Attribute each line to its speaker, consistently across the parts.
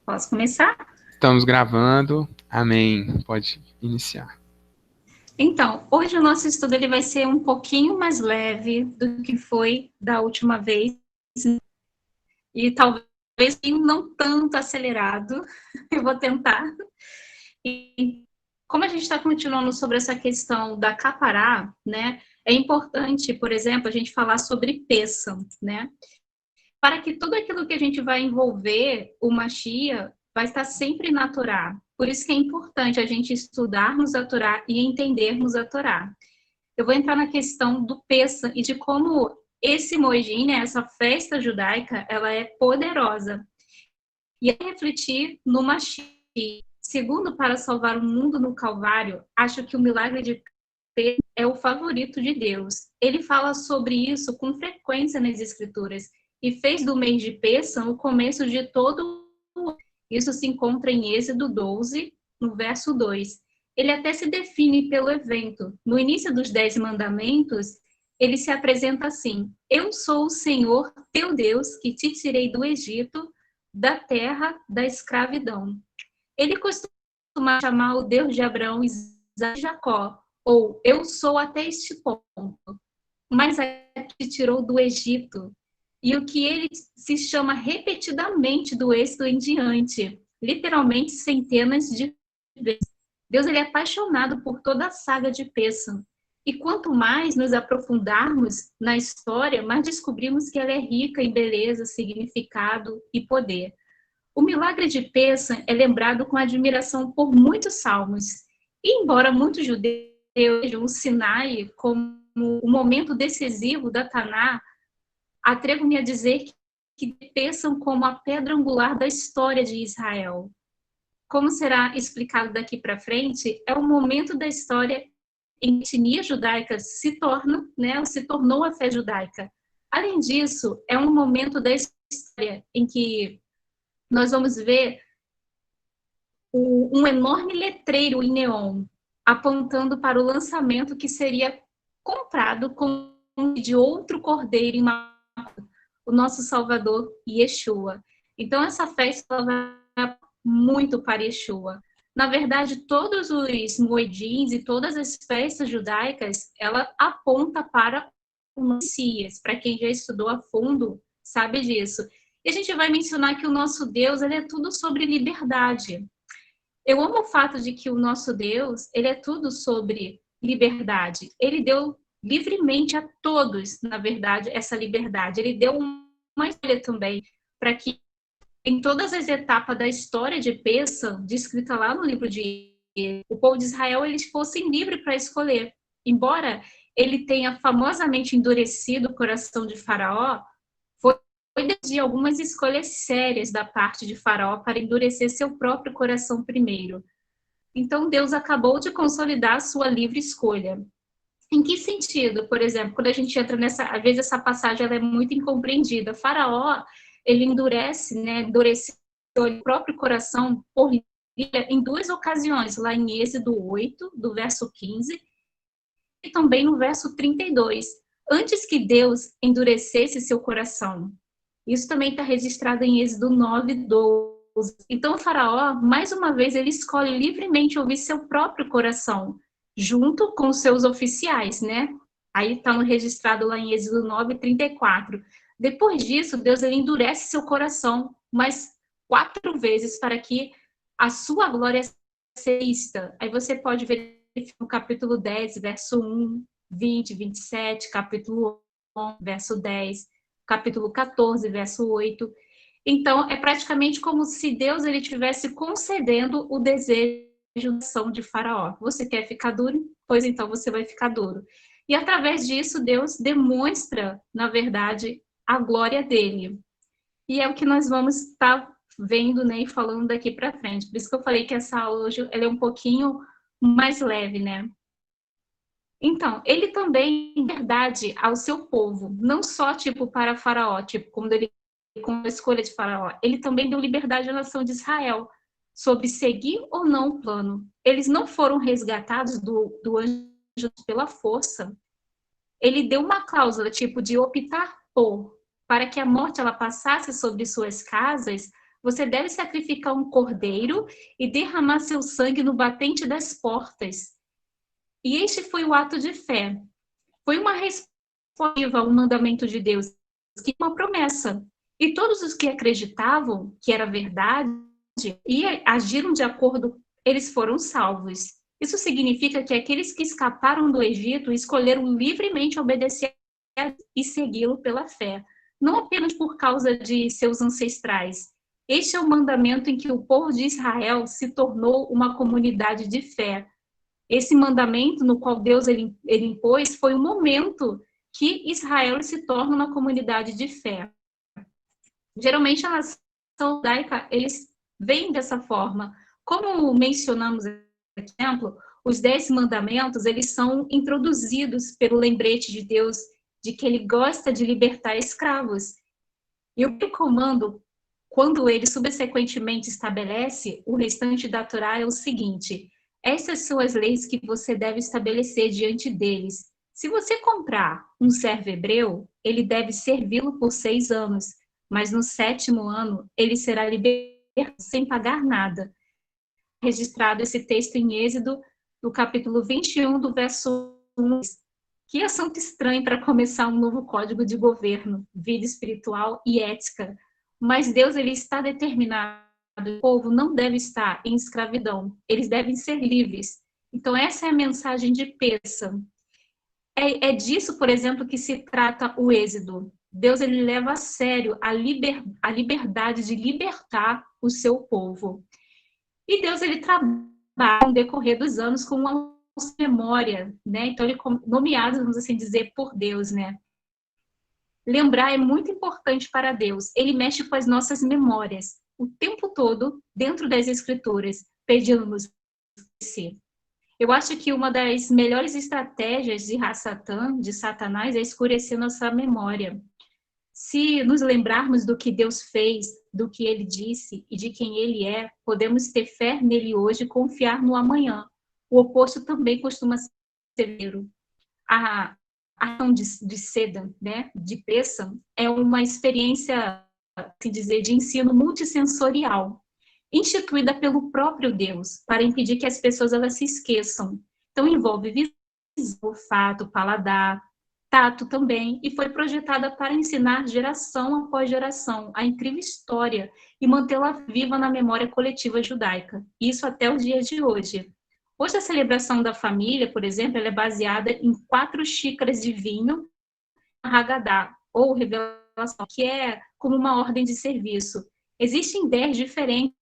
Speaker 1: Posso começar?
Speaker 2: Estamos gravando. Amém. Pode iniciar.
Speaker 1: Então, hoje o nosso estudo ele vai ser um pouquinho mais leve do que foi da última vez, e talvez não tanto acelerado. Eu vou tentar. E como a gente está continuando sobre essa questão da capará, né, é importante, por exemplo, a gente falar sobre Pêssamo, né, para que tudo aquilo que a gente vai envolver o Machia vai estar sempre na Torá. Por isso que é importante a gente estudarmos a Torá e entendermos a Torá. Eu vou entrar na questão do Pêssamo e de como esse Moedim, né, essa festa judaica, ela é poderosa. E refletir no Machia. Segundo, para salvar o mundo no Calvário, acho que o milagre de Pedro é o favorito de Deus. Ele fala sobre isso com frequência nas Escrituras e fez do mês de Pêssamo o começo de todo. Isso se encontra em Êxodo 12, no verso 2. Ele até se define pelo evento. No início dos 10 mandamentos, ele se apresenta assim: Eu sou o Senhor, teu Deus, que te tirei do Egito, da terra da escravidão. Ele costuma chamar o Deus de Abraão, Isaac e Jacó, ou eu sou até este ponto, mas te tirou do Egito. E o que ele se chama repetidamente do êxodo em diante, literalmente centenas de vezes. Deus ele é apaixonado por toda a saga de Pêssamo. E quanto mais nos aprofundarmos na história, mais descobrimos que ela é rica em beleza, significado e poder. O milagre de Pêssamo é lembrado com admiração por muitos salmos. E embora muitos judeus vejam o Sinai como o momento decisivo da Taná, atrevo-me a dizer que Pêssamo como a pedra angular da história de Israel. Como será explicado daqui para frente, é o momento da história em que a etnia judaica se tornou a fé judaica. Além disso, é um momento da história em que nós vamos ver um enorme letreiro em neon apontando para o lançamento que seria comprado com de outro cordeiro em o nosso Salvador Yeshua. Então essa festa vai muito para Yeshua. Na verdade, todos os moedins e todas as festas judaicas, ela aponta para o Messias. Para quem já estudou a fundo, sabe disso. E a gente vai mencionar que o nosso Deus, ele é tudo sobre liberdade. Eu amo o fato de que o nosso Deus, ele é tudo sobre liberdade. Ele deu livremente a todos, na verdade, essa liberdade. Ele deu uma escolha também para que em todas as etapas da história de Pêssamo, descrita lá no livro de o povo de Israel, eles fossem livres para escolher. Embora ele tenha famosamente endurecido o coração de Faraó, foi de algumas escolhas sérias da parte de Faraó para endurecer seu próprio coração primeiro. Então, Deus acabou de consolidar a sua livre escolha. Em que sentido? Por exemplo, quando a gente entra nessa, às vezes essa passagem ela é muito incompreendida. Faraó, ele endureceu o próprio coração por em duas ocasiões, lá em Êxodo 8, do verso 15, e também no verso 32, antes que Deus endurecesse seu coração. Isso também está registrado em Êxodo 9, 12. Então, o faraó, mais uma vez, ele escolhe livremente ouvir seu próprio coração, junto com seus oficiais, né? Aí está registrado lá em Êxodo 9, 34. Depois disso, Deus ele endurece seu coração mais 4 vezes para que a sua glória seja vista. Aí você pode ver no capítulo 10, verso 1, 20, 27, capítulo 11, verso 10, capítulo 14, verso 8. Então, é praticamente como se Deus ele estivesse concedendo o desejo de Faraó. Você quer ficar duro? Pois então você vai ficar duro. E através disso, Deus demonstra, na verdade, a glória dele. E é o que nós vamos estar vendo, né, e falando daqui para frente. Por isso que eu falei que essa aula hoje ela é um pouquinho mais leve, né? Então, ele também deu verdade ao seu povo, não só tipo para Faraó, tipo como ele com a escolha de Faraó, ele também deu liberdade à nação de Israel sobre seguir ou não o plano. Eles não foram resgatados do anjo pela força. Ele deu uma cláusula tipo de optar por, para que a morte ela passasse sobre suas casas, você deve sacrificar um cordeiro e derramar seu sangue no batente das portas. E este foi o ato de fé. Foi uma resposta ao mandamento de Deus, que é uma promessa. E todos os que acreditavam que era verdade e agiram de acordo, eles foram salvos. Isso significa que aqueles que escaparam do Egito escolheram livremente obedecer e segui-lo pela fé, não apenas por causa de seus ancestrais. Este é o mandamento em que o povo de Israel se tornou uma comunidade de fé. Esse mandamento no qual Deus ele impôs foi o momento que Israel se torna uma comunidade de fé. Geralmente a nação judaica, eles vêm dessa forma. Como mencionamos, por exemplo, os 10 mandamentos, eles são introduzidos pelo lembrete de Deus de que ele gosta de libertar escravos. E o comando, quando ele subsequentemente estabelece o restante da Torá, é o seguinte: essas são as leis que você deve estabelecer diante deles. Se você comprar um servo hebreu, ele deve servi-lo por 6 anos, mas no 7º ano ele será liberto sem pagar nada. Registrado esse texto em Êxodo, no capítulo 21, do verso 1. Que assunto estranho para começar um novo código de governo, vida espiritual e ética. Mas Deus ele está determinado, o povo não deve estar em escravidão, eles devem ser livres. Então essa é a mensagem de Pêssah. É disso, por exemplo, que se trata o Êxodo. Deus ele leva a sério a liberdade de libertar o seu povo. E Deus ele trabalha no decorrer dos anos com uma memória, né? Então ele nomeado, vamos assim dizer, por Deus, né? Lembrar é muito importante para Deus. Ele mexe com as nossas memórias o tempo todo dentro das Escrituras, pedindo-nos ser. Eu acho que uma das melhores estratégias de Hassatan, de Satanás, é escurecer nossa memória. Se nos lembrarmos do que Deus fez, do que Ele disse e de quem Ele é, podemos ter fé nele hoje e confiar no amanhã. O oposto também costuma ser verdadeiro. A ação de seda, né, de Pêssah, é uma experiência, assim dizer, de ensino multissensorial, instituída pelo próprio Deus, para impedir que as pessoas elas se esqueçam. Então, envolve visão, olfato, paladar, tato também, e foi projetada para ensinar geração após geração a incrível história e mantê-la viva na memória coletiva judaica. Isso até os dias de hoje. Hoje, a celebração da família, por exemplo, ela é baseada em 4 xícaras de vinho, Haggadah, ou revelação, que é como uma ordem de serviço. Existem 10 diferentes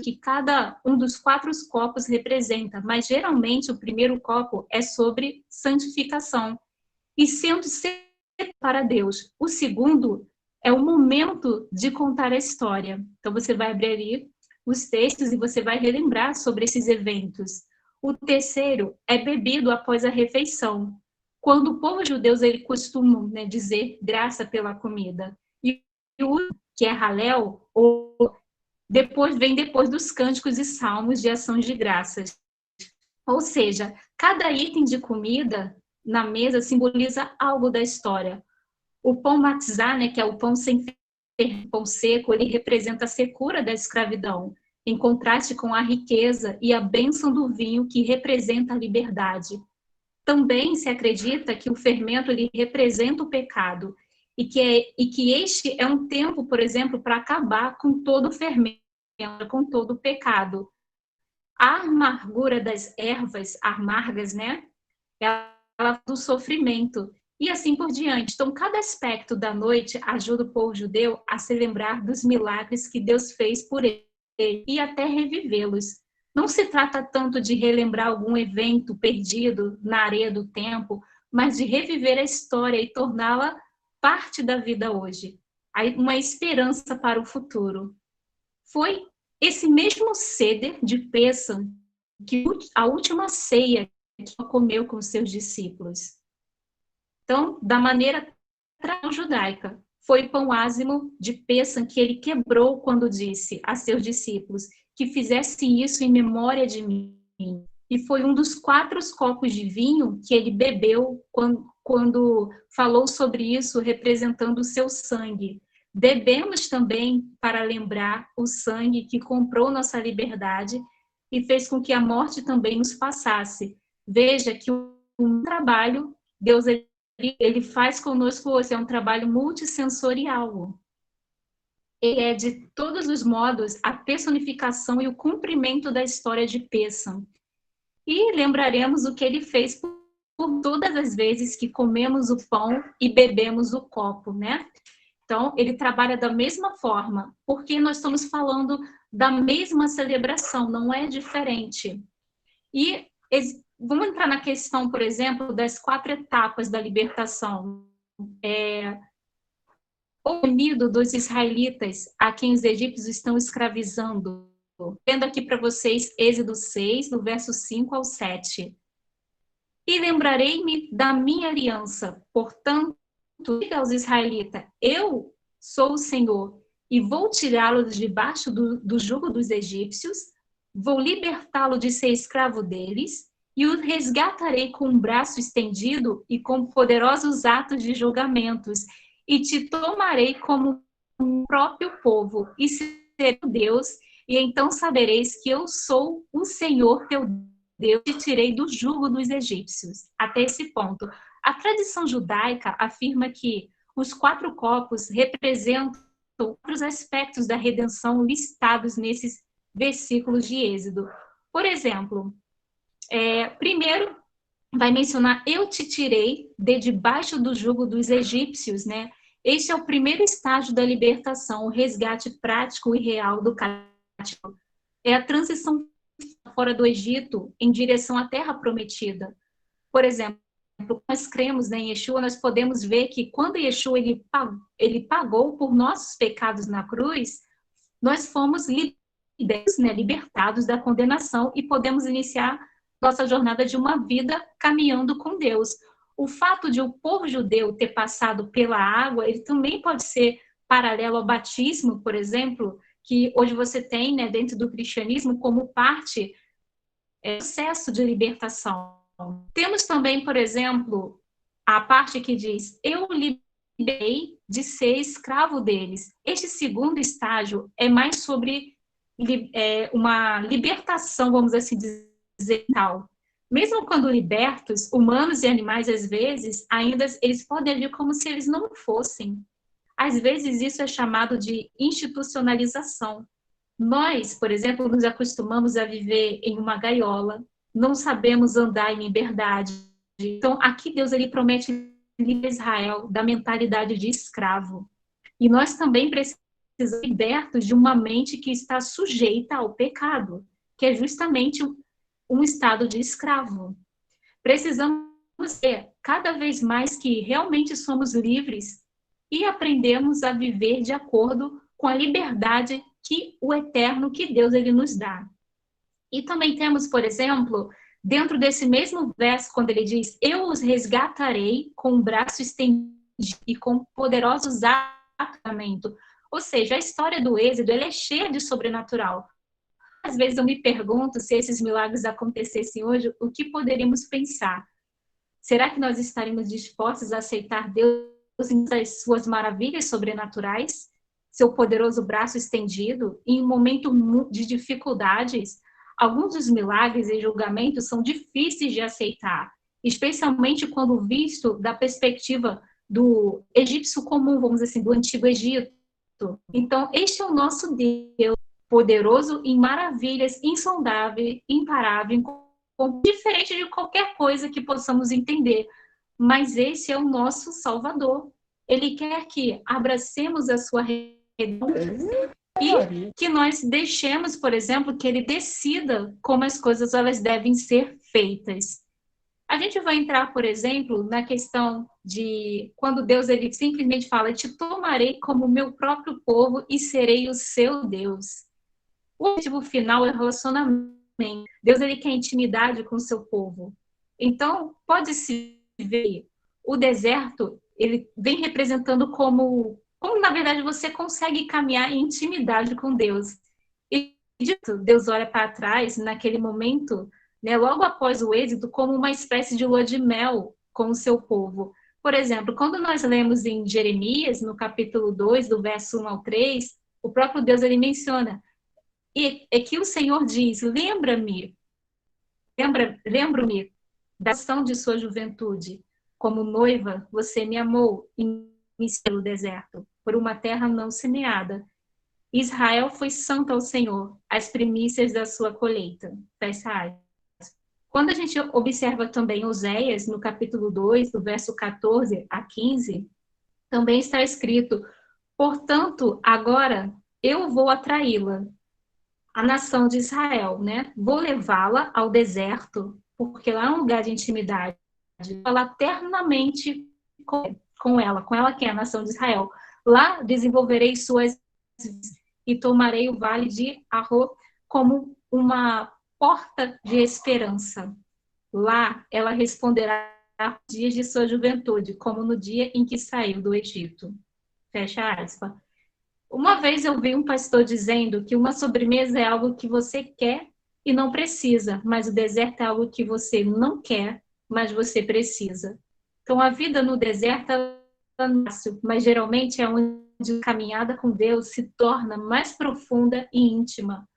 Speaker 1: que cada um dos 4 copos representa, mas geralmente o primeiro copo é sobre santificação, e sendo para Deus. O segundo é o momento de contar a história. Então você vai abrir ali os textos e você vai relembrar sobre esses eventos. O terceiro é bebido após a refeição, quando o povo judeu ele costuma, né, dizer graça pela comida. E o último, que é Halel, vem depois dos cânticos e salmos de ações de graças. Ou seja, cada item de comida na mesa simboliza algo da história. O pão matzah, né, que é o pão sem pão seco, ele representa a secura da escravidão, em contraste com a riqueza e a bênção do vinho, que representa a liberdade. Também se acredita que o fermento ele representa o pecado e que este é um tempo, por exemplo, para acabar com todo o fermento, com todo o pecado. A amargura das ervas amargas, né? Ela do sofrimento e assim por diante. Então, cada aspecto da noite ajuda o povo judeu a se lembrar dos milagres que Deus fez por ele e até revivê-los. Não se trata tanto de relembrar algum evento perdido na areia do tempo, mas de reviver a história e torná-la parte da vida hoje. Uma esperança para o futuro. Foi esse mesmo Seder de Pêssah que a última ceia que comeu com seus discípulos. Então, da maneira judaica, foi o pão ázimo de Pêssah que ele quebrou quando disse a seus discípulos que fizessem isso em memória de mim. E foi um dos 4 copos de vinho que ele bebeu quando falou sobre isso, representando o seu sangue. Bebemos também para lembrar o sangue que comprou nossa liberdade e fez com que a morte também nos passasse. Veja que um trabalho, Deus ele faz conosco hoje, é um trabalho multissensorial. Ele é, de todos os modos, a personificação e o cumprimento da história de Pêssamo. E lembraremos o que ele fez por todas as vezes que comemos o pão e bebemos o copo, né? Então, ele trabalha da mesma forma, porque nós estamos falando da mesma celebração, não é diferente. E vamos entrar na questão, por exemplo, das 4 etapas da libertação. O oprimido dos israelitas, a quem os egípcios estão escravizando. Vendo aqui para vocês Êxodo 6, do verso 5 ao 7. E lembrarei-me da minha aliança, portanto, diga aos israelitas, eu sou o Senhor, e vou tirá-lo debaixo do jugo dos egípcios, vou libertá-lo de ser escravo deles, e o resgatarei com um braço estendido e com poderosos atos de julgamentos, e te tomarei como um próprio povo, e serei Deus, e então sabereis que eu sou o Senhor teu Deus, te tirei do jugo dos egípcios. Até esse ponto. A tradição judaica afirma que os 4 copos representam outros aspectos da redenção listados nesses versículos de Êxodo. Por exemplo, primeiro vai mencionar, eu te tirei de debaixo do jugo dos egípcios, né? Este é o primeiro estágio da libertação, o resgate prático e real do cativo. É a transição fora do Egito em direção à terra prometida. Por exemplo, nós cremos, né, em Yeshua, nós podemos ver que quando Yeshua ele pagou por nossos pecados na cruz, nós fomos libertos, né, libertados da condenação e podemos iniciar nossa jornada de uma vida caminhando com Deus. O fato de o povo judeu ter passado pela água, ele também pode ser paralelo ao batismo, por exemplo, que hoje você tem, né, dentro do cristianismo como parte do processo de libertação. Temos também, por exemplo, a parte que diz, eu liberei de ser escravo deles. Este segundo estágio é mais sobre uma libertação, vamos assim dizer, tal. Mesmo quando libertos, humanos e animais, às vezes, ainda eles podem agir como se eles não fossem. Às vezes, isso é chamado de institucionalização. Nós, por exemplo, nos acostumamos a viver em uma gaiola, não sabemos andar em liberdade. Então, aqui Deus ele promete livrar Israel da mentalidade de escravo. E nós também precisamos ser libertos de uma mente que está sujeita ao pecado, que é justamente um estado de escravo. Precisamos ser cada vez mais que realmente somos livres e aprendemos a viver de acordo com a liberdade que o eterno, que Deus ele nos dá. E também temos, por exemplo, dentro desse mesmo verso, quando ele diz, eu os resgatarei com o braço estendido e com poderosos atos. Ou seja, a história do Êxodo ela é cheia de sobrenatural. Às vezes eu me pergunto se esses milagres acontecessem hoje, o que poderíamos pensar? Será que nós estaríamos dispostos a aceitar Deus em as suas maravilhas sobrenaturais? Seu poderoso braço estendido, em um momento de dificuldades, alguns dos milagres e julgamentos são difíceis de aceitar, especialmente quando visto da perspectiva do egípcio comum, vamos dizer assim, do Antigo Egito. Então, este é o nosso Deus, poderoso em maravilhas, insondável, imparável, diferente de qualquer coisa que possamos entender. Mas esse é o nosso Salvador. Ele quer que abracemos a sua e que nós deixemos, por exemplo, que ele decida como as coisas elas devem ser feitas. A gente vai entrar, por exemplo, na questão de quando Deus ele simplesmente fala, te tomarei como meu próprio povo e serei o seu Deus. O objetivo final é o relacionamento. Deus ele quer intimidade com o seu povo. Então, pode-se ver o deserto, ele vem representando como na verdade você consegue caminhar em intimidade com Deus. E Deus olha para trás naquele momento, né, logo após o êxito, como uma espécie de lua de mel com o seu povo. Por exemplo, quando nós lemos em Jeremias, no capítulo 2, do verso 1 ao 3, o próprio Deus ele menciona, e é que o Senhor diz, lembro-me da ação de sua juventude. Como noiva, você me amou e me pelo deserto, por uma terra não semeada. Israel foi santo ao Senhor, as primícias da sua colheita. Fecha aspas. Quando a gente observa também Oséias, no capítulo 2, do verso 14 a 15, também está escrito, portanto, agora eu vou atraí-la, a nação de Israel, né? Vou levá-la ao deserto, porque lá é um lugar de intimidade, falar eternamente com ela que é a nação de Israel. Lá desenvolverei suas e tomarei o vale de Arro como uma porta de esperança. Lá ela responderá aos dias de sua juventude, como no dia em que saiu do Egito. Fecha aspas. Uma vez eu vi um pastor dizendo que uma sobremesa é algo que você quer e não precisa, mas o deserto é algo que você não quer, mas você precisa. Então a vida no deserto é fácil, mas geralmente é onde a caminhada com Deus se torna mais profunda e íntima.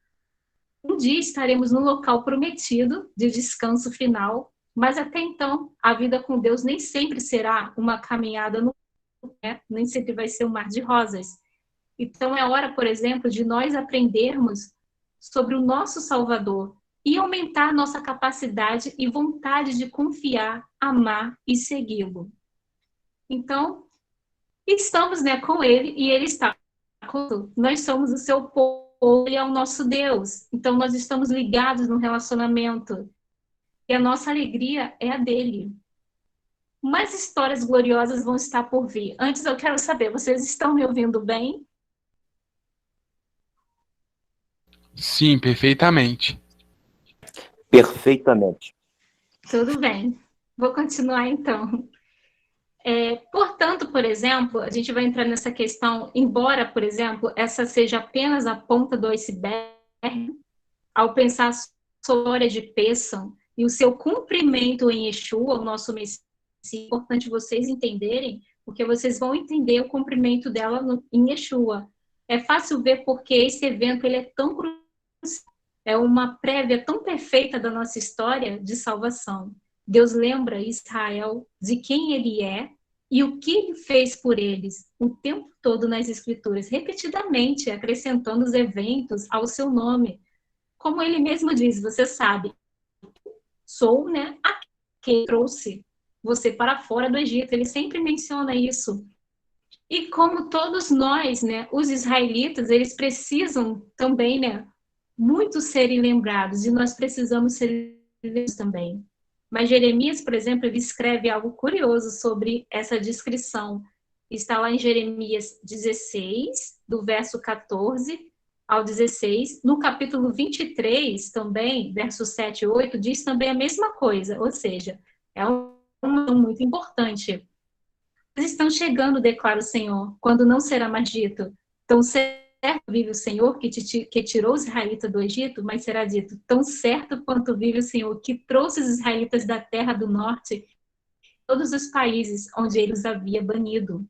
Speaker 1: Um dia estaremos no local prometido de descanso final, mas até então a vida com Deus nem sempre será uma caminhada no nem sempre vai ser um mar de rosas. Então, é hora, por exemplo, de nós aprendermos sobre o nosso Salvador e aumentar nossa capacidade e vontade de confiar, amar e segui-lo. Então, estamos, né, com Ele e Ele está conosco. Nós somos o seu povo, Ele é o nosso Deus. Então, nós estamos ligados no relacionamento e a nossa alegria é a dele. Mais histórias gloriosas vão estar por vir. Antes, eu quero saber, vocês estão me ouvindo bem?
Speaker 2: Sim, perfeitamente.
Speaker 3: Perfeitamente.
Speaker 1: Tudo bem. Vou continuar então. Portanto, por exemplo, a gente vai entrar nessa questão, embora, por exemplo, essa seja apenas a ponta do iceberg, ao pensar sobre a história de Pêssamo e o seu cumprimento em Yeshua, o nosso Messias, é importante vocês entenderem, porque vocês vão entender o cumprimento dela em Yeshua. É fácil ver porque esse evento ele é tão crucial, é uma prévia tão perfeita da nossa história de salvação. Deus lembra Israel de quem ele é e o que ele fez por eles o tempo todo nas Escrituras, repetidamente acrescentando os eventos ao seu nome. Como ele mesmo diz, você sabe, sou, né, a que trouxe você para fora do Egito. Ele sempre menciona isso. E como todos nós, né, os israelitas, eles precisam também, né, muito serem lembrados, e nós precisamos ser lembrados também. Mas Jeremias, por exemplo, ele escreve algo curioso sobre essa descrição. Está lá em Jeremias 16, do verso 14 ao 16. No capítulo 23, também, verso 7 e 8, diz também a mesma coisa, ou seja, é um muito importante. Eles estão chegando, declara o Senhor, quando não será mais dito, tão certo vive o Senhor que tirou os israelitas do Egito, mas será dito, tão certo quanto vive o Senhor que trouxe os israelitas da terra do norte, todos os países onde ele os havia banido.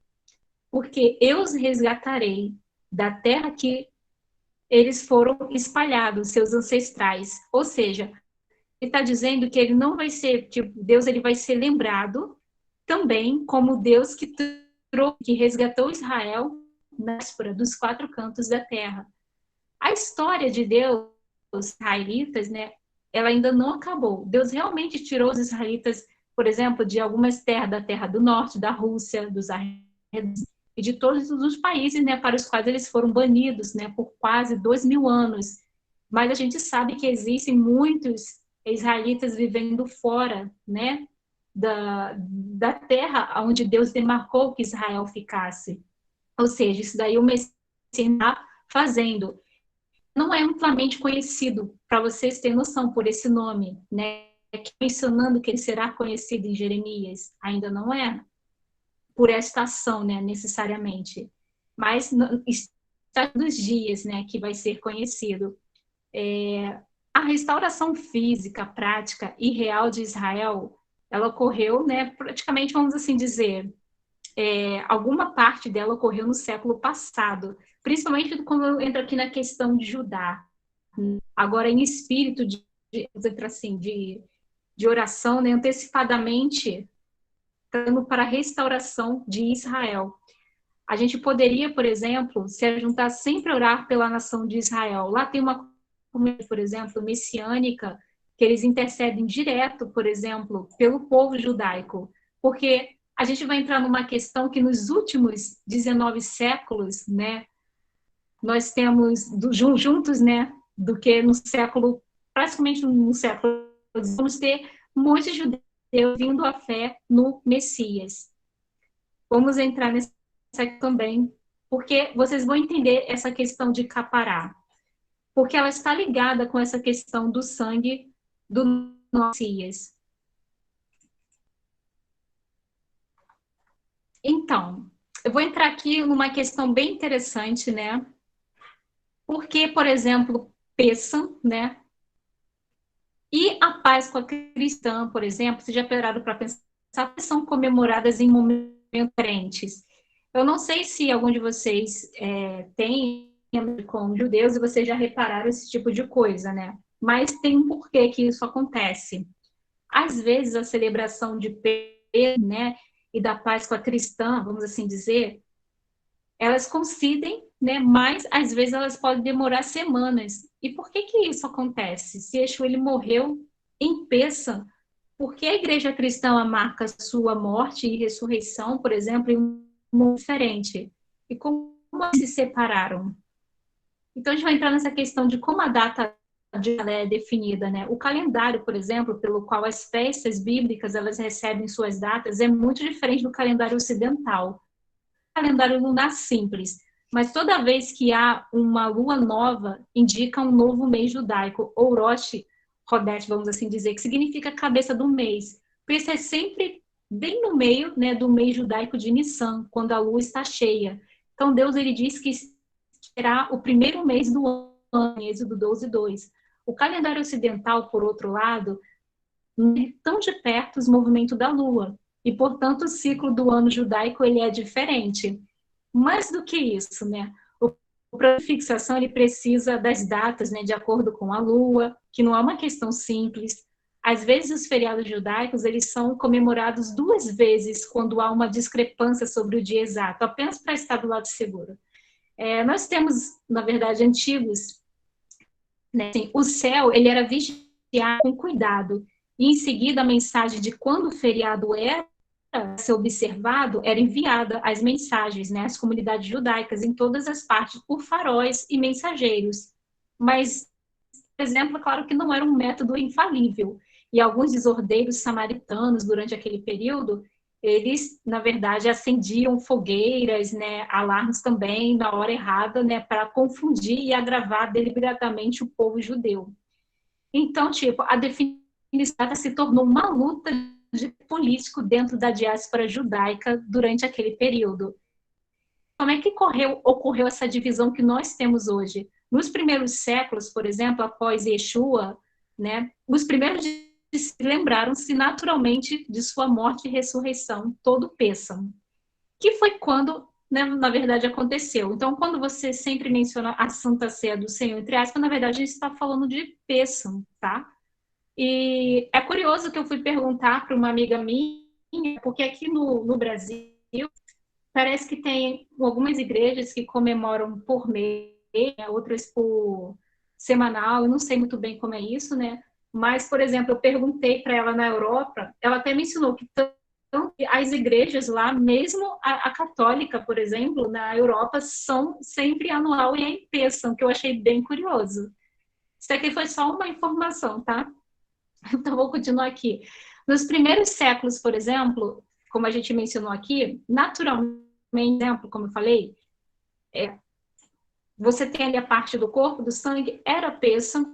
Speaker 1: Porque eu os resgatarei da terra que eles foram espalhados, seus ancestrais. Ou seja, ele está dizendo que ele não vai ser, tipo, Deus ele vai ser lembrado também como Deus que resgatou Israel na diáspora dos quatro cantos da terra. A história de Deus, os israelitas, né, ela ainda não acabou. Deus realmente tirou os israelitas, por exemplo, de algumas terras, da terra do norte, da Rússia, dos arredores, e de todos os países, né, para os quais eles foram banidos, né, por quase 2.000 anos. Mas a gente sabe que existem muitos israelitas vivendo fora, né, da terra onde Deus demarcou que Israel ficasse. Ou seja, isso daí o Messias está fazendo. Não é amplamente conhecido, para vocês terem noção, por esse nome, né? Mencionando que ele será conhecido em Jeremias, ainda não é por esta ação, né, necessariamente. Mas está dos dias, né, que vai ser conhecido. A restauração física, prática e real de Israel, ela ocorreu, né, praticamente, vamos assim dizer, alguma parte dela ocorreu no século passado, principalmente quando entra aqui na questão de Judá. Agora, em espírito assim, de oração, né, antecipadamente, para a restauração de Israel. A gente poderia, por exemplo, se juntar sempre a orar pela nação de Israel. Lá tem uma comunidade, por exemplo, messiânica, que eles intercedem direto, por exemplo, pelo povo judaico. Porque a gente vai entrar numa questão que nos últimos 19 séculos, né, nós temos juntos, né, do que no século, praticamente no século, vamos ter muitos judeus vindo à fé no Messias. Vamos entrar nessa também, porque vocês vão entender essa questão de capará, porque ela está ligada com essa questão do sangue do Messias. Então, eu vou entrar aqui numa questão bem interessante, né? Porque, por exemplo, Pêssam, né? E a Páscoa cristã, por exemplo, vocês já pararam para pensar, são comemoradas em momentos diferentes. Eu não sei se algum de vocês tem com judeus e vocês já repararam esse tipo de coisa, né? Mas tem um porquê que isso acontece. Às vezes, a celebração de Pêssego, né, e da Páscoa cristã, vamos assim dizer, elas coincidem, né, mas às vezes elas podem demorar semanas. E por que que isso acontece? Se Yeshua ele morreu em Pêssego, por que a igreja cristã marca sua morte e ressurreição, por exemplo, em um mundo diferente? E como eles se separaram? Então, a gente vai entrar nessa questão de como a data é definida, né? O calendário, por exemplo, pelo qual as festas bíblicas elas recebem suas datas, é muito diferente do calendário ocidental. O calendário lunar simples, mas toda vez que há uma lua nova, indica um novo mês judaico, ou Rosh Chodesh, vamos assim dizer, que significa cabeça do mês. Por isso é sempre bem no meio, né, do mês judaico de Nissan, quando a lua está cheia. Então Deus ele diz que será o primeiro mês do ano, em Êxodo 12:2. O calendário ocidental, por outro lado, não é tão de perto os movimentos da lua, e, portanto, o ciclo do ano judaico ele é diferente. Mais do que isso, né? O plano de fixação ele precisa das datas, né, de acordo com a lua, que não é uma questão simples. Às vezes, os feriados judaicos eles são comemorados 2 vezes quando há uma discrepância sobre o dia exato, apenas para estar do lado seguro. Nós temos, na verdade, antigos, né, assim, o céu ele era vigiado com cuidado, e em seguida a mensagem de quando o feriado era ser observado era enviada as mensagens, né, às comunidades judaicas em todas as partes por faróis e mensageiros. Mas, por exemplo, é claro que não era um método infalível, e alguns desordeiros samaritanos durante aquele período eles, na verdade, acendiam fogueiras, né, alarmes também na hora errada, né, para confundir e agravar deliberadamente o povo judeu. Então, tipo, a definição se tornou uma luta de político dentro da diáspora judaica durante aquele período. Como é que ocorreu essa divisão que nós temos hoje? Nos primeiros séculos, por exemplo, após Yeshua, né, os primeiros lembraram-se naturalmente de sua morte e ressurreição, todo Pêssamo, que foi quando, né, na verdade, aconteceu. Então, quando você sempre menciona a Santa Ceia do Senhor, entre aspas, na verdade, a gente está falando de Pêssamo, tá? E é curioso que eu fui perguntar para uma amiga minha, porque aqui no Brasil, parece que tem algumas igrejas que comemoram por mês, outras por semanal, eu não sei muito bem como é isso, né? Mas, por exemplo, eu perguntei para ela na Europa, ela até me ensinou que as igrejas lá, mesmo a católica, por exemplo, na Europa, são sempre anual e é em Pêssamo, que eu achei bem curioso. Isso aqui foi só uma informação, tá? Então, vou continuar aqui. Nos primeiros séculos, por exemplo, como a gente mencionou aqui, naturalmente, exemplo, como eu falei, você tem ali a parte do corpo, do sangue, era Pêssamo,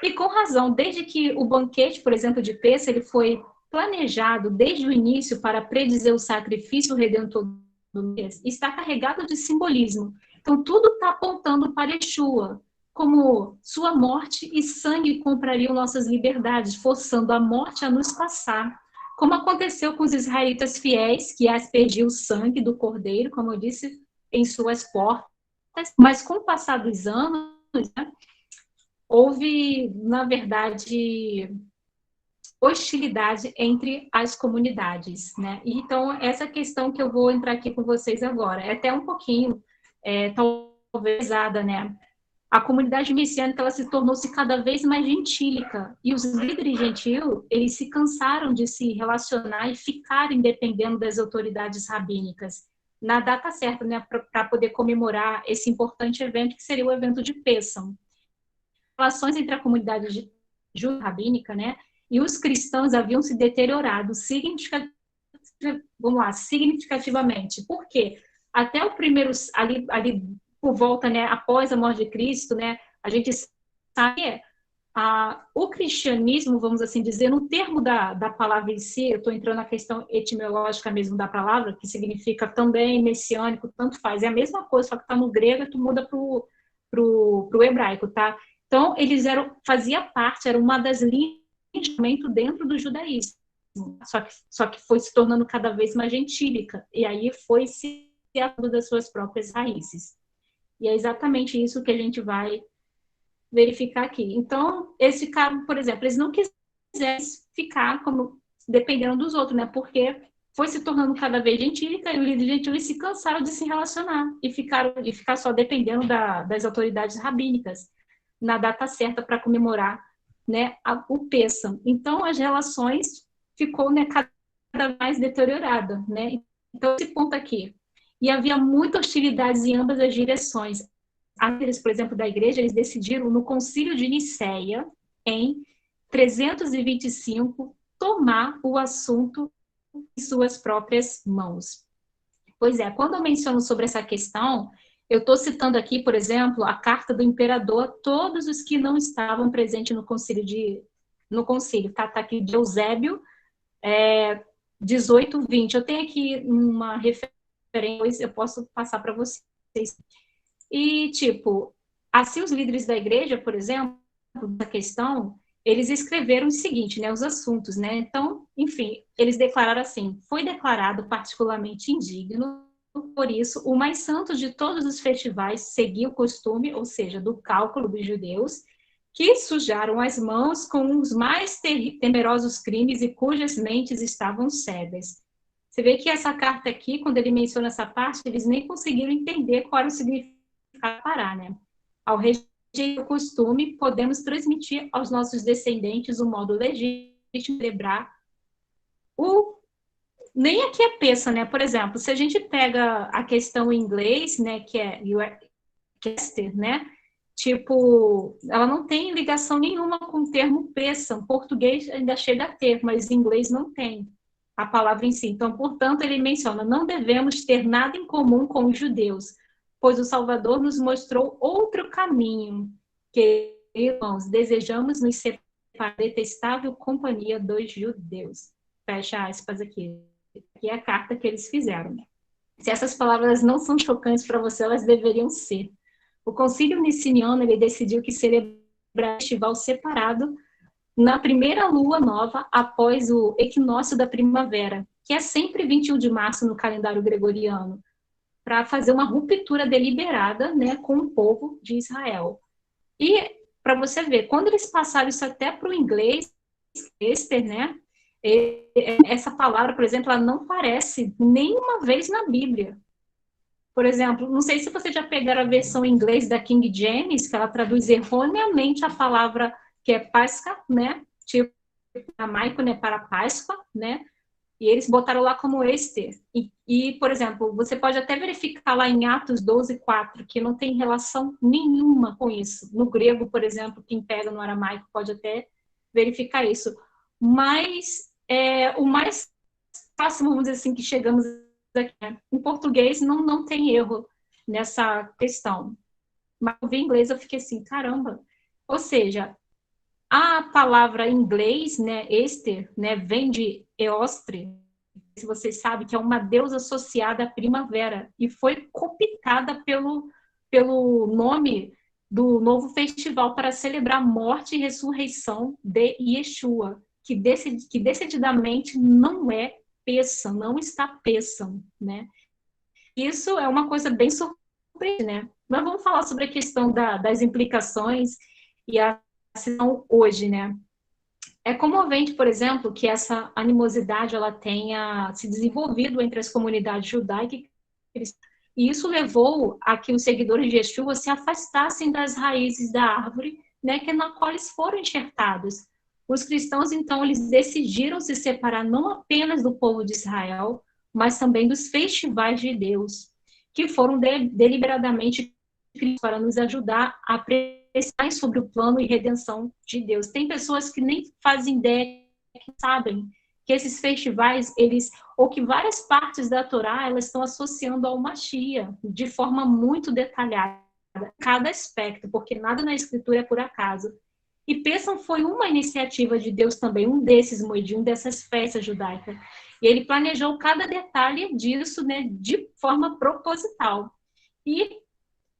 Speaker 1: e com razão, desde que o banquete, por exemplo, de Pêssamo, ele foi planejado desde o início para predizer o sacrifício redentor do mês, está carregado de simbolismo. Então, tudo está apontando para Yeshua, como sua morte e sangue comprariam nossas liberdades, forçando a morte a nos passar. como aconteceu com os israelitas fiéis, que aspergiam o sangue do cordeiro, como eu disse, em suas portas, mas com o passar dos anos, né, houve, na verdade, hostilidade entre as comunidades, né? Então, essa questão que eu vou entrar aqui com vocês agora, é até um pouquinho, talvez, pesada, né? A comunidade messiânica, ela se tornou-se cada vez mais gentílica, e os líderes gentios, eles se cansaram de se relacionar e ficarem dependendo das autoridades rabínicas, na data certa, né, para poder comemorar esse importante evento, que seria o evento de Pêssamo. Relações entre a comunidade judaico-rabínica, né, e os cristãos haviam se deteriorado significativamente. Por quê? Até o primeiro, ali por volta, né, após a morte de Cristo, né, a gente sabe que o cristianismo, vamos assim dizer, no termo da palavra em si, eu estou entrando na questão etimológica mesmo da palavra, que significa também messiânico, tanto faz, é a mesma coisa, só que está no grego e tu muda pro hebraico, tá? Então, fazia parte, era uma das linhas de pensamento dentro do judaísmo, só que foi se tornando cada vez mais gentílica, e aí foi se abrindo das suas próprias raízes. E é exatamente isso que a gente vai verificar aqui. Então, esse cara, por exemplo, eles não quiseram ficar como dependendo dos outros, né? Porque foi se tornando cada vez gentílica e os líderes gentios se cansaram de se relacionar e ficar só dependendo das autoridades rabínicas na data certa para comemorar, né, o Pêssamo. Então, as relações ficou, né, cada vez mais deteriorada, né? Então, esse ponto aqui. E havia muita hostilidade em ambas as direções. Aqueles, por exemplo, da igreja, eles decidiram no Concílio de Nicéia, em 325, tomar o assunto em suas próprias mãos. Pois é, quando eu menciono sobre essa questão, eu estou citando aqui, por exemplo, a carta do imperador a todos os que não estavam presentes no concílio, tá aqui de Eusébio, 18:20. Eu tenho aqui uma referência, eu posso passar para vocês. E, tipo, assim os líderes da igreja, por exemplo, da questão, eles escreveram o seguinte, né, os assuntos, né, então, enfim, eles declararam assim: foi declarado particularmente indigno, por isso, o mais santo de todos os festivais seguia o costume, ou seja, do cálculo dos judeus, que sujaram as mãos com os mais temerosos crimes e cujas mentes estavam cegas. Você vê que essa carta aqui, quando ele menciona essa parte, eles nem conseguiram entender qual era o significado parar, né? Ao rejeitar o costume, podemos transmitir aos nossos descendentes um modo legítimo de celebrar nem aqui é peça, né? Por exemplo, se a gente pega a questão em inglês, né, que é né? Tipo, ela não tem ligação nenhuma com o termo peça. O português ainda chega a ter, mas em inglês não tem a palavra em si. Então, portanto, ele menciona: não devemos ter nada em comum com os judeus, pois o Salvador nos mostrou outro caminho, que, irmãos, desejamos nos separar da detestável companhia dos judeus. Fecha aspas aqui. Aqui é a carta que eles fizeram. Se essas palavras não são chocantes para você, elas deveriam ser. O Concílio Niciniano, ele decidiu que celebrar o festival separado na primeira lua nova após o equinócio da primavera, que é sempre 21 de março no calendário gregoriano, para fazer uma ruptura deliberada, né, com o povo de Israel. E, para você ver, quando eles passaram isso até para o inglês, né, essa palavra, por exemplo, ela não aparece nenhuma vez na Bíblia. Por exemplo, não sei se você já pegaram a versão em inglês da King James, que ela traduz erroneamente a palavra que é Páscoa, né? Tipo, aramaico, né? Para Páscoa, né? E eles botaram lá como Ester. Por exemplo, você pode até verificar lá em Atos 12:4, que não tem relação nenhuma com isso. No grego, por exemplo, quem pega no aramaico pode até verificar isso. Mas o mais próximo, vamos dizer assim, que chegamos aqui, né? Em português não tem erro nessa questão. Mas eu vi em inglês, eu fiquei assim, caramba. Ou seja, a palavra em inglês, né, Esther, né, vem de Eostre, se vocês sabem, que é uma deusa associada à primavera, e foi cooptada pelo nome do novo festival para celebrar a morte e ressurreição de Yeshua, que decididamente não é pêssão, não está pêssão, né? Isso é uma coisa bem surpreendente, né? Mas vamos falar sobre a questão das implicações e a ação hoje, né? É comovente, por exemplo, que essa animosidade ela tenha se desenvolvido entre as comunidades judaicas e isso levou a que os seguidores de Yeshua se afastassem das raízes da árvore, né, que na qual eles foram enxertados. Os cristãos, então, eles decidiram se separar não apenas do povo de Israel, mas também dos festivais de Deus, que foram deliberadamente criados para nos ajudar a apreciar sobre o plano e redenção de Deus. Tem pessoas que nem fazem ideia, que sabem que esses festivais, eles, ou que várias partes da Torá, elas estão associando ao Mashiach, de forma muito detalhada, cada aspecto, porque nada na Escritura é por acaso. E Pêssam foi uma iniciativa de Deus também, um desses moedim, dessas festas judaicas. E ele planejou cada detalhe disso, né, de forma proposital. E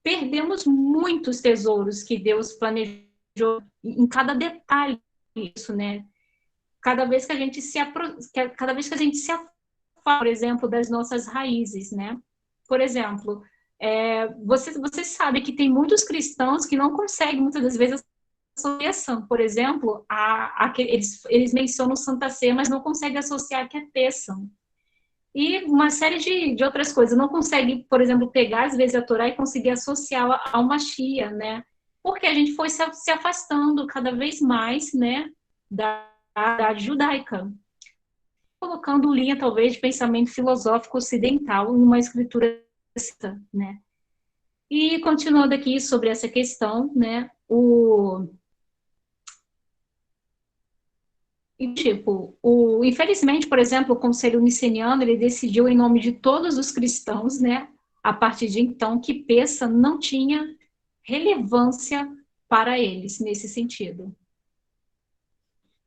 Speaker 1: perdemos muitos tesouros que Deus planejou em cada detalhe disso, né? Cada vez que a gente se afasta, por exemplo, das nossas raízes, né? Por exemplo, você sabe que tem muitos cristãos que não conseguem muitas das vezes associação. Por exemplo, eles mencionam Santa Ceia, mas não conseguem associar que é Pêssam. E uma série de outras coisas. Não consegue, por exemplo, pegar, às vezes, a Torá e conseguir associá-la a uma Shia, né? Porque a gente foi se afastando cada vez mais, né, da judaica, colocando linha, talvez, de pensamento filosófico ocidental em uma escritura, né? E continuando aqui sobre essa questão, né, infelizmente, por exemplo, o Conselho Niceniano, ele decidiu em nome de todos os cristãos, né, a partir de então, que Pêssam não tinha relevância para eles, nesse sentido.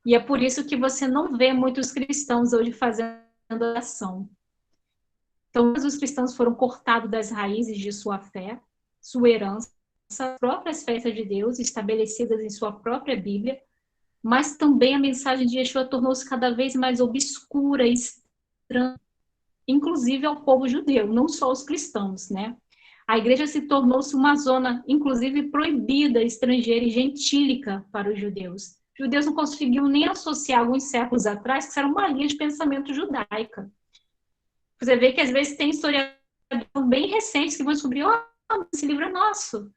Speaker 1: E é por isso que você não vê muitos cristãos hoje fazendo oração. Então, os cristãos foram cortados das raízes de sua fé, sua herança, as próprias festas de Deus, estabelecidas em sua própria Bíblia, mas também a mensagem de Yeshua tornou-se cada vez mais obscura e estranha, inclusive ao povo judeu, não só os cristãos, né? A igreja se tornou-se uma zona, inclusive, proibida, estrangeira e gentílica para os judeus. Os judeus não conseguiam nem associar, alguns séculos atrás, que isso era uma linha de pensamento judaica. Você vê que, às vezes, tem historiadores bem recentes que vão descobrir, esse livro é nosso,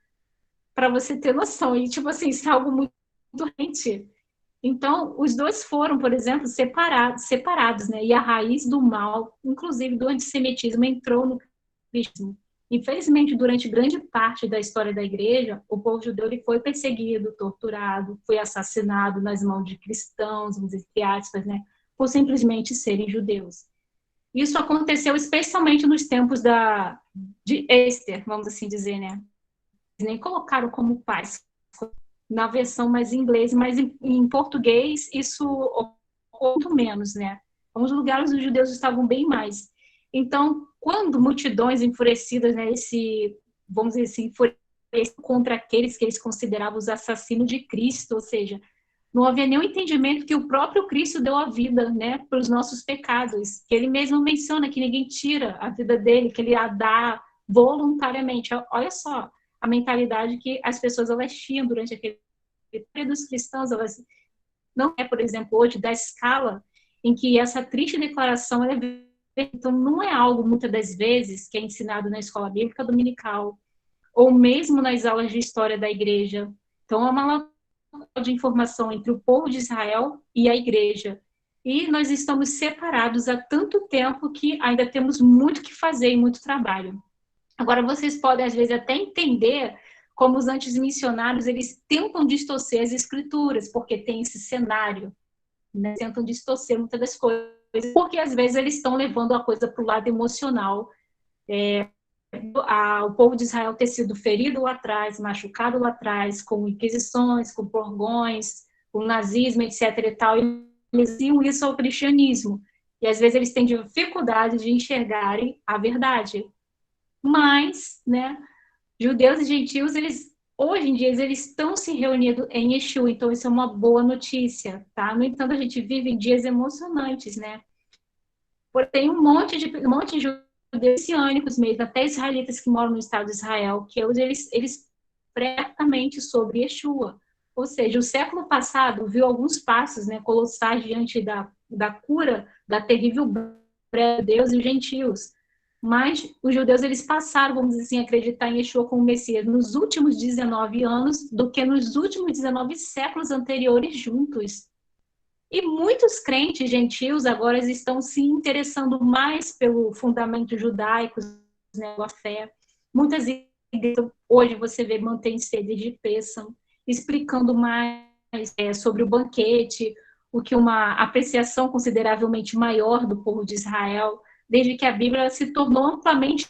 Speaker 1: para você ter noção. E, tipo assim, isso é algo muito recente. Então, os dois foram, por exemplo, separados, né? E a raiz do mal, inclusive do antissemitismo, entrou no cristianismo. Infelizmente, durante grande parte da história da igreja, o povo judeu ele foi perseguido, torturado, foi assassinado nas mãos de cristãos, entre aspas, né? Por simplesmente serem judeus. Isso aconteceu especialmente nos tempos de Esther, vamos assim dizer, né? Eles nem colocaram como paz na versão mais em inglês, mas em português isso muito menos, né? Alguns lugares os judeus estavam bem mais. Então, quando multidões enfurecidas, né, vamos dizer assim, contra aqueles que eles consideravam os assassinos de Cristo, ou seja, não havia nenhum entendimento que o próprio Cristo deu a vida, né, para os nossos pecados, que ele mesmo menciona que ninguém tira a vida dele, que ele a dá voluntariamente. Olha só a mentalidade que as pessoas elas tinham durante aquele período dos cristãos, elas não é, por exemplo, hoje da escala em que essa triste declaração ela é. Então não é algo muitas das vezes que é ensinado na escola bíblica dominical ou mesmo nas aulas de história da igreja. Então é uma de informação entre o povo de Israel e a igreja. E nós estamos separados há tanto tempo que ainda temos muito que fazer e muito trabalho. Agora, vocês podem, às vezes, até entender como os antimissionários, eles tentam distorcer as escrituras, porque tem esse cenário, né? Tentam distorcer muitas das coisas, porque, às vezes, eles estão levando a coisa para o lado emocional. O povo de Israel ter sido ferido lá atrás, machucado lá atrás, com inquisições, com porgões, com nazismo, etc. e tal, e eles iam isso ao cristianismo. E, às vezes, eles têm dificuldade de enxergarem a verdade. Mas, né, judeus e gentios, eles hoje em dia eles estão se reunindo em Yeshua, então isso é uma boa notícia, tá? No entanto, a gente vive em dias emocionantes, né? Tem um monte de judeus messiânicos mesmo, até israelitas que moram no Estado de Israel, que eles previamente sobre Yeshua. Ou seja, o século passado viu alguns passos, né, colossais diante da cura da terrível breve de Deus e os gentios. Mas os judeus, eles passaram, vamos dizer assim, a acreditar em Yeshua como Messias nos últimos 19 anos do que nos últimos 19 séculos anteriores juntos. E muitos crentes gentios agora estão se interessando mais pelo fundamento judaico, né, a fé. Muitas igrejas, hoje você vê, mantém sede de Pêssamo, explicando mais sobre o banquete, o que uma apreciação consideravelmente maior do povo de Israel, desde que a Bíblia se tornou amplamente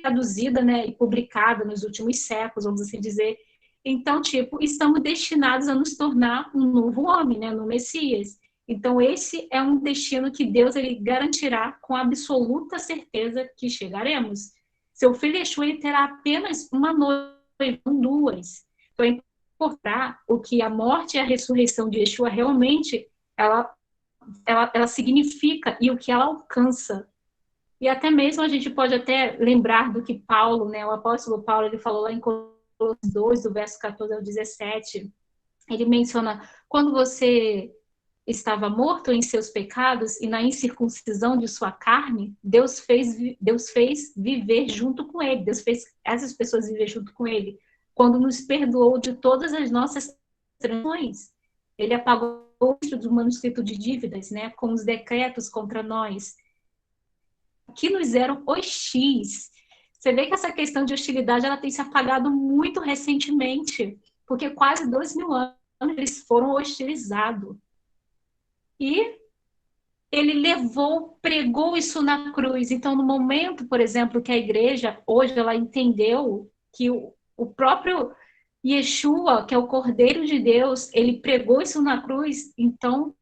Speaker 1: traduzida, né, e publicada nos últimos séculos, vamos assim dizer. Então, tipo, estamos destinados a nos tornar um novo homem, né, no Messias. Então, esse é um destino que Deus ele garantirá com absoluta certeza que chegaremos. Seu filho Yeshua ele terá apenas uma noiva, não duas. Então, é importante o que a morte e a ressurreição de Yeshua realmente ela significa e o que ela alcança. E até mesmo a gente pode até lembrar do que Paulo, né, o apóstolo Paulo, ele falou lá em Colossenses 2, do verso 14 ao 17, ele menciona, quando você estava morto em seus pecados e na incircuncisão de sua carne, Deus fez viver junto com ele, Deus fez essas pessoas viver junto com ele, quando nos perdoou de todas as nossas transgressões. Ele apagou o do manuscrito de dívidas, né, com os decretos contra nós, que nos eram hostis. Você vê que essa questão de hostilidade ela tem se apagado muito recentemente, porque quase 2.000 anos eles foram hostilizados. E ele pregou isso na cruz. Então, no momento, por exemplo, que a igreja, hoje, ela entendeu que o próprio Yeshua, que é o Cordeiro de Deus, ele pregou isso na cruz, então,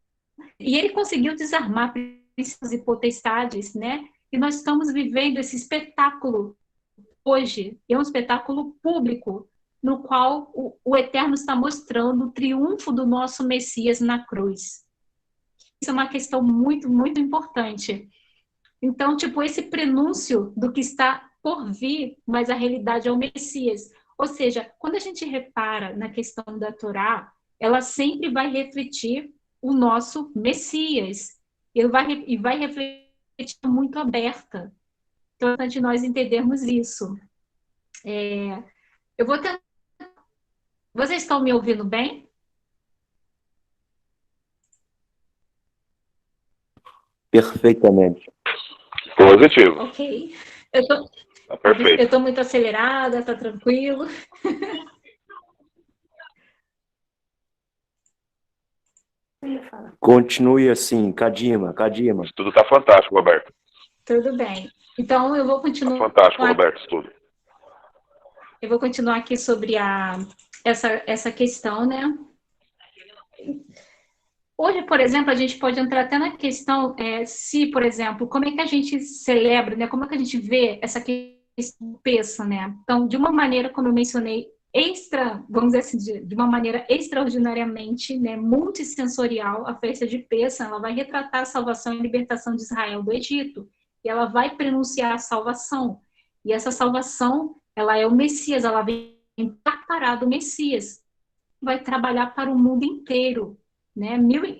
Speaker 1: e ele conseguiu desarmar príncipes e potestades, né? E nós estamos vivendo esse espetáculo hoje, é um espetáculo público, no qual o Eterno está mostrando o triunfo do nosso Messias na cruz. Isso é uma questão muito, muito importante. Então, tipo, esse prenúncio do que está por vir, mas a realidade é o Messias. Ou seja, quando a gente repara na questão da Torá, ela sempre vai refletir o nosso Messias. Ele vai refletir muito aberta. Então, é importante nós entendermos isso. Eu vou tentar... Vocês estão me ouvindo bem?
Speaker 3: Perfeitamente.
Speaker 4: Positivo.
Speaker 1: Ok.
Speaker 4: Tá perfeito.
Speaker 1: Eu estou muito acelerada, tá tranquilo.
Speaker 3: Continue assim, Cadima.
Speaker 4: Tudo tá fantástico, Roberto.
Speaker 1: Tudo bem. Então, eu vou
Speaker 4: Tá
Speaker 1: continuar.
Speaker 4: fantástico, Roberto, tudo.
Speaker 1: Eu vou continuar aqui sobre essa questão, né? Hoje, por exemplo, a gente pode entrar até na questão, se, por exemplo, como é que a gente celebra, né? Como é que a gente vê essa questão do Peça, né? Então, de uma maneira, como eu mencionei, vamos dizer assim, de uma maneira extraordinariamente, né, multissensorial, a festa de Peça, ela vai retratar a salvação e libertação de Israel do Egito. E ela vai prenunciar a salvação. E essa salvação, ela é o Messias, ela vem preparar do Messias. Vai trabalhar para o mundo inteiro. Né?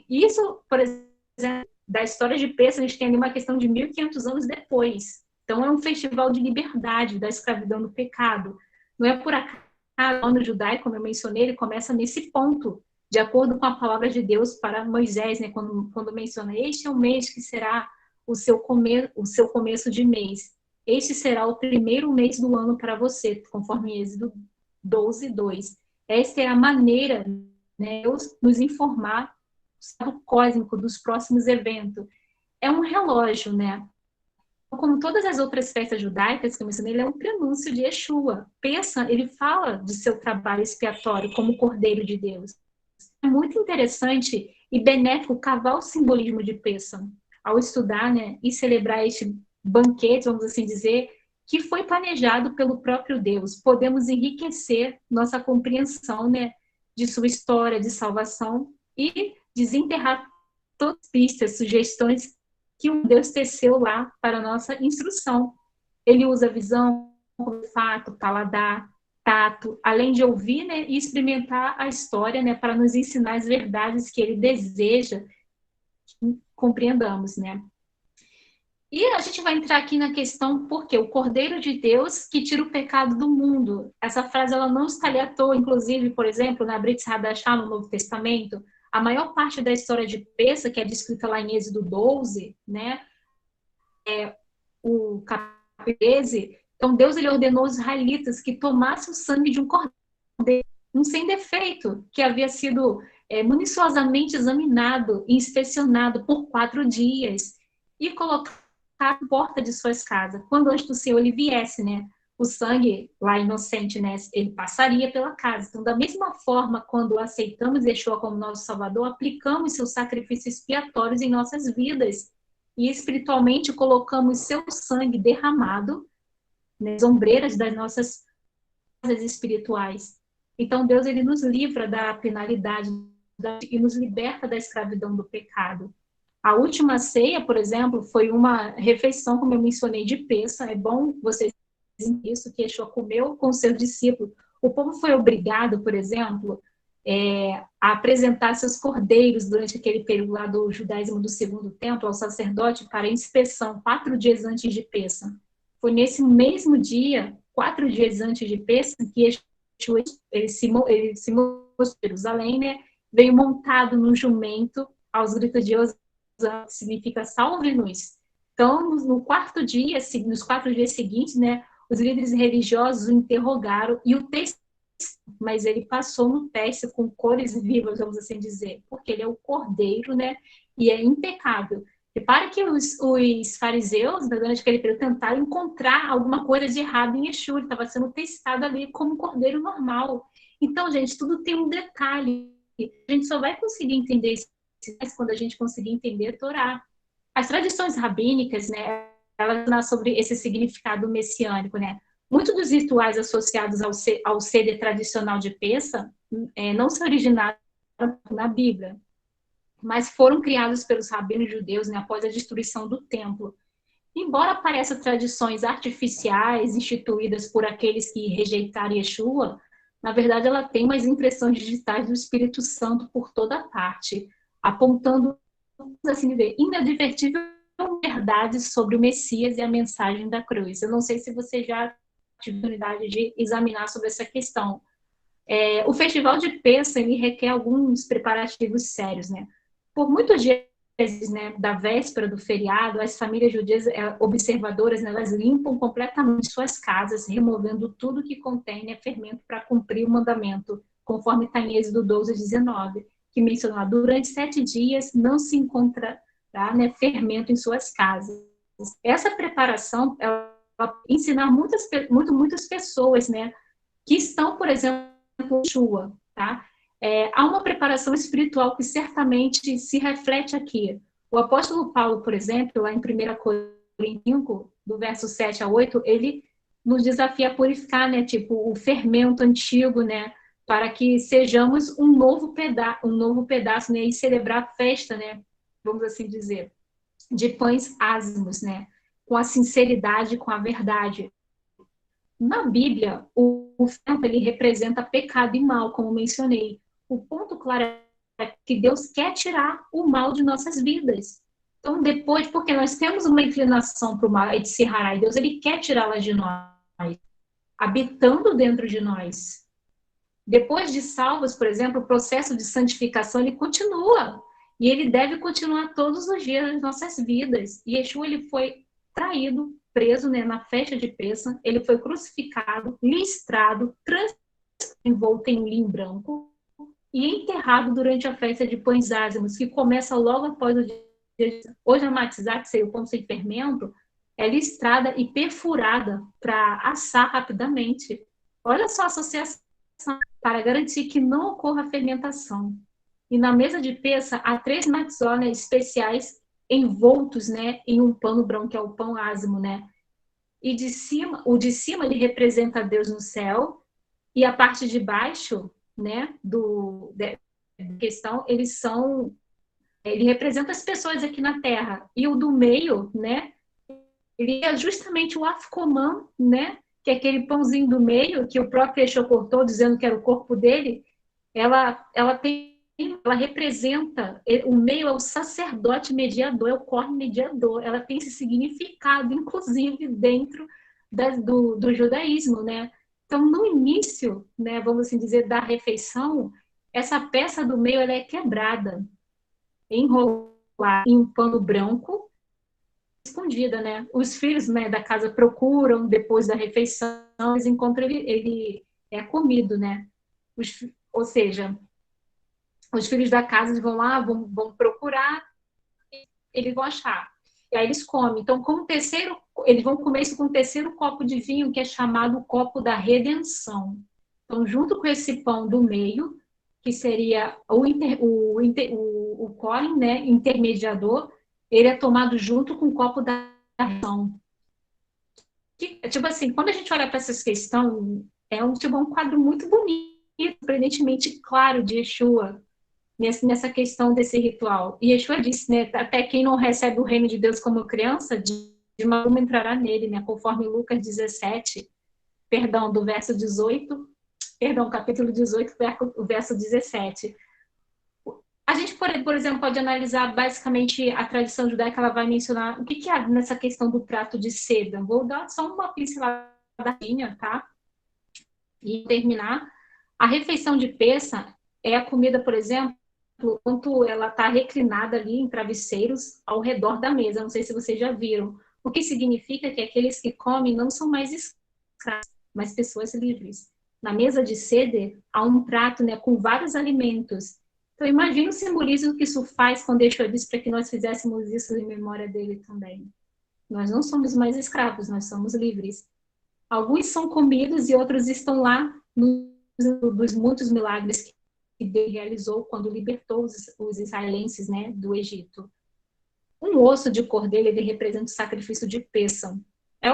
Speaker 1: Isso, por exemplo, da história de Peça, a gente tem ali uma questão de 1.500 anos depois. Então, é um festival de liberdade da escravidão do pecado. Não é por acaso, o ano judaico, como eu mencionei, ele começa nesse ponto, de acordo com a palavra de Deus para Moisés, né? Quando menciona, este é o mês que será o seu começo de mês. Este será o primeiro mês do ano para você, conforme Êxodo 12, 2. Esta é a maneira, né, Deus nos informar do estado cósmico dos próximos eventos. É um relógio, né? Como todas as outras festas judaicas que eu mencionei, ele é um prenúncio de Yeshua. Pensa, ele fala de seu trabalho expiatório como Cordeiro de Deus. É muito interessante e benéfico cavar o simbolismo de Pêssamo. Ao estudar, né, e celebrar este banquete, vamos assim dizer, que foi planejado pelo próprio Deus. Podemos enriquecer nossa compreensão, né, de sua história de salvação e desenterrar todas as pistas, sugestões que o Deus teceu lá para a nossa instrução. Ele usa visão, olfato, paladar, tato, além de ouvir, né, e experimentar a história, né, para nos ensinar as verdades que ele deseja que compreendamos, né. E a gente vai entrar aqui na questão porque o Cordeiro de Deus que tira o pecado do mundo. Essa frase ela não está ali à toa, inclusive, por exemplo, na Brit Hadashah, no Novo Testamento, a maior parte da história de Pessa, que é descrita lá em Êxodo 12, né, o capítulo 13, então Deus ele ordenou aos israelitas que tomassem o sangue de um cordeiro, um sem defeito, que havia sido minuciosamente examinado e inspecionado por 4 dias, e colocar à porta de suas casas. Quando o anjo do Senhor ele viesse, né, o sangue lá inocente, né, ele passaria pela casa. Então, da mesma forma, quando aceitamos Yeshua como nosso Salvador, aplicamos seus sacrifícios expiatórios em nossas vidas e espiritualmente colocamos seu sangue derramado nas ombreiras das nossas casas espirituais. Então, Deus ele nos livra da penalidade e nos liberta da escravidão do pecado. A última ceia, por exemplo, foi uma refeição, como eu mencionei, de Pessa. É bom vocês dizem isso, que Yeshua comeu com seus discípulos. O povo foi obrigado, por exemplo, a apresentar seus cordeiros durante aquele período lá do judaísmo do segundo templo ao sacerdote para inspeção, 4 dias antes de Pessa. Foi nesse mesmo dia, 4 dias antes de Pessa, que Yeshua ele se mostrou em Jerusalém, né? Veio montado no jumento aos gritos de Osana, que significa salve-nos. Então, no 4º dia, nos 4 dias seguintes, né, os líderes religiosos o interrogaram e o testaram, mas ele passou no teste com cores vivas, vamos assim dizer, porque ele é o cordeiro, né, e é impecável. E para que os fariseus, durante aquele período, tentaram encontrar alguma coisa de errado em Yeshua, ele estava sendo testado ali como um cordeiro normal. Então, gente, tudo tem um detalhe. A gente só vai conseguir entender isso quando a gente conseguir entender a Torá. As tradições rabínicas, né, elas falam sobre esse significado messiânico, né? Muitos dos rituais associados ao seder tradicional de Pessa não se originaram na Bíblia, mas foram criados pelos rabinos judeus, né, após a destruição do templo. Embora apareçam tradições artificiais instituídas por aqueles que rejeitaram Yeshua, na verdade ela tem umas impressões digitais do Espírito Santo por toda parte, apontando, assim dizer, inadvertível verdades sobre o Messias e a mensagem da cruz. Eu não sei se você já teve a oportunidade de examinar sobre essa questão. O Festival de Pessa, ele requer alguns preparativos sérios, né? Por muitos dias, né, da véspera do feriado, as famílias judias observadoras, né, elas limpam completamente suas casas, removendo tudo que contém, né, fermento para cumprir o mandamento, conforme está em Êxodo 12:19, que menciona, durante 7 dias não se encontrará, né, fermento em suas casas. Essa preparação, ela ensinar muitas pessoas, né, que estão, por exemplo, em Yeshua, tá? Há uma preparação espiritual que certamente se reflete aqui. O apóstolo Paulo, por exemplo, lá em 1 Coríntios 5, do verso 7 a 8, ele nos desafia a purificar, né, tipo, o fermento antigo, né, para que sejamos um novo pedaço, né, e celebrar a festa, né, vamos assim dizer, de pães ázimos, né, com a sinceridade, com a verdade. Na Bíblia, o fermento ele representa pecado e mal, como mencionei. O ponto claro é que Deus quer tirar o mal de nossas vidas. Então, depois, porque nós temos uma inclinação para o mal, de Sirhará, e Deus ele quer tirá-la de nós, habitando dentro de nós. Depois de salvos, por exemplo, o processo de santificação ele continua. E ele deve continuar todos os dias das nossas vidas. E Yeshua ele foi traído, preso, né, na festa de Pessa, ele foi crucificado, listrado, envolto em linho branco, e enterrado durante a festa de pães ázimos, que começa logo após o dia. Hoje a matzah, que seria o pão sem fermento, é listrada e perfurada para assar rapidamente. Olha só a associação, para garantir que não ocorra fermentação. E na mesa de Pessa há 3 matzot, né, especiais envoltos, né, em um pano branco, que é o pão ázimo, né? e o de cima ele representa Deus no céu, e a parte de baixo, né, da questão, ele representa as pessoas aqui na Terra, e o do meio, né, ele é justamente o Afcoman, né, que é aquele pãozinho do meio, que o próprio Exu cortou, dizendo que era o corpo dele. Ela representa, o meio é o sacerdote mediador, é o corpo mediador. Ela tem esse significado, inclusive, dentro do judaísmo, né? Então, no início, né, vamos assim dizer, da refeição, essa peça do meio ela é quebrada, enrolada em um pano branco, escondida, né? Os filhos, né, da casa procuram depois da refeição, eles encontram ele é comido, né? Ou seja, os filhos da casa vão lá, vão procurar, eles vão achar. E aí eles comem. Então, eles vão comer isso com o terceiro copo de vinho, que é chamado o copo da redenção. Então, junto com esse pão do meio, que seria o Colin, né, intermediador, ele é tomado junto com o copo da redenção. Tipo assim, quando a gente olha para essas questões, é um quadro muito bonito, surpreendentemente claro de Yeshua, nessa questão desse ritual. E Yeshua disse, né, até quem não recebe o reino de Deus como criança, de uma forma entrará nele, né, conforme Lucas 17, perdão, do verso 18, perdão, capítulo 18, o verso 17. A gente, por exemplo, pode analisar basicamente a tradição judaica, ela vai mencionar o que há nessa questão do prato de seda. Vou dar só uma pinceladinha, tá? E terminar. A refeição de Pessa é a comida, por exemplo, enquanto ela está reclinada ali em travesseiros ao redor da mesa. Não sei se vocês já viram. O que significa que aqueles que comem não são mais escravos, mas pessoas livres. Na mesa de Seder, há um prato, né, com vários alimentos. Então, imagina o simbolismo que isso faz quando Yeshua disse para que nós fizéssemos isso em memória dele também. Nós não somos mais escravos, nós somos livres. Alguns são comidos e outros estão lá dos muitos milagres que Deus realizou quando libertou os israelenses, né, do Egito. Um osso de cordeiro, ele representa o sacrifício de Pêssamo. É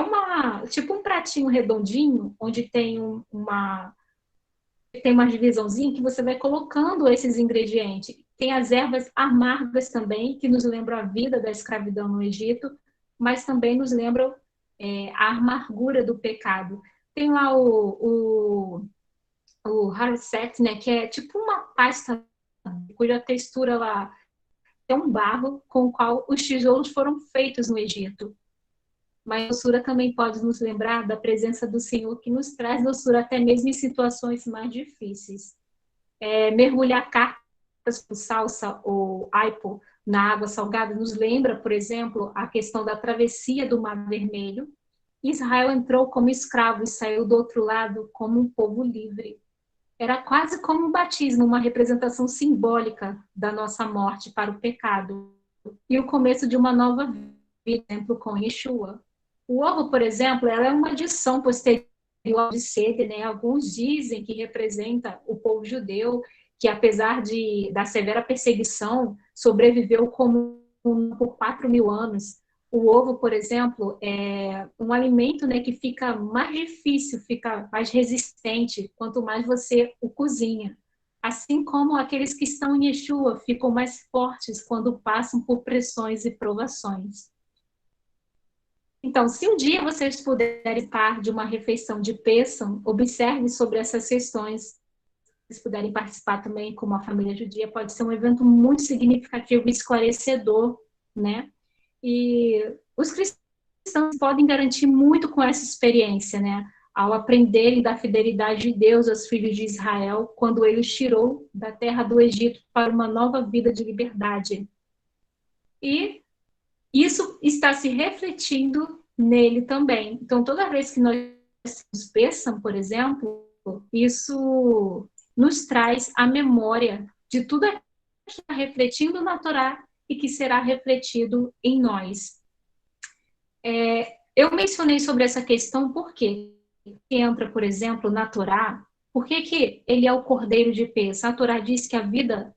Speaker 1: tipo um pratinho redondinho, onde tem uma divisãozinha que você vai colocando esses ingredientes. Tem as ervas amargas também, que nos lembram a vida da escravidão no Egito, mas também nos lembram a amargura do pecado. Tem lá o harset, né, que é tipo uma pasta cuja textura lá é um barro com o qual os tijolos foram feitos no Egito. Mas a doçura também pode nos lembrar da presença do Senhor, que nos traz doçura até mesmo em situações mais difíceis. Mergulhar cartas com salsa ou aipo na água salgada nos lembra, por exemplo, a questão da travessia do Mar Vermelho. Israel entrou como escravo e saiu do outro lado como um povo livre. Era quase como um batismo, uma representação simbólica da nossa morte para o pecado e o começo de uma nova vida, por exemplo, com Yeshua. O ovo, por exemplo, ela é uma adição posterior de Seder, né? Alguns dizem que representa o povo judeu, que apesar da severa perseguição, sobreviveu por 4.000 anos. O ovo, por exemplo, é um alimento, né, que fica mais difícil, fica mais resistente, quanto mais você o cozinha. Assim como aqueles que estão em Yeshua ficam mais fortes quando passam por pressões e provações. Então, se um dia vocês puderem participar de uma refeição de Pêssamo, observe sobre essas questões. Se vocês puderem participar também como a família judia, pode ser um evento muito significativo e esclarecedor, né? E os cristãos podem garantir muito com essa experiência, né? Ao aprenderem da fidelidade de Deus aos filhos de Israel, quando ele os tirou da terra do Egito para uma nova vida de liberdade. E isso está se refletindo nele também. Então, toda vez que nós pensamos, por exemplo, isso nos traz a memória de tudo aquilo que está refletindo na Torá e que será refletido em nós. Eu mencionei sobre essa questão porque entra, por exemplo, na Torá, por que ele é o cordeiro de Pêssamo? A Torá diz que a vida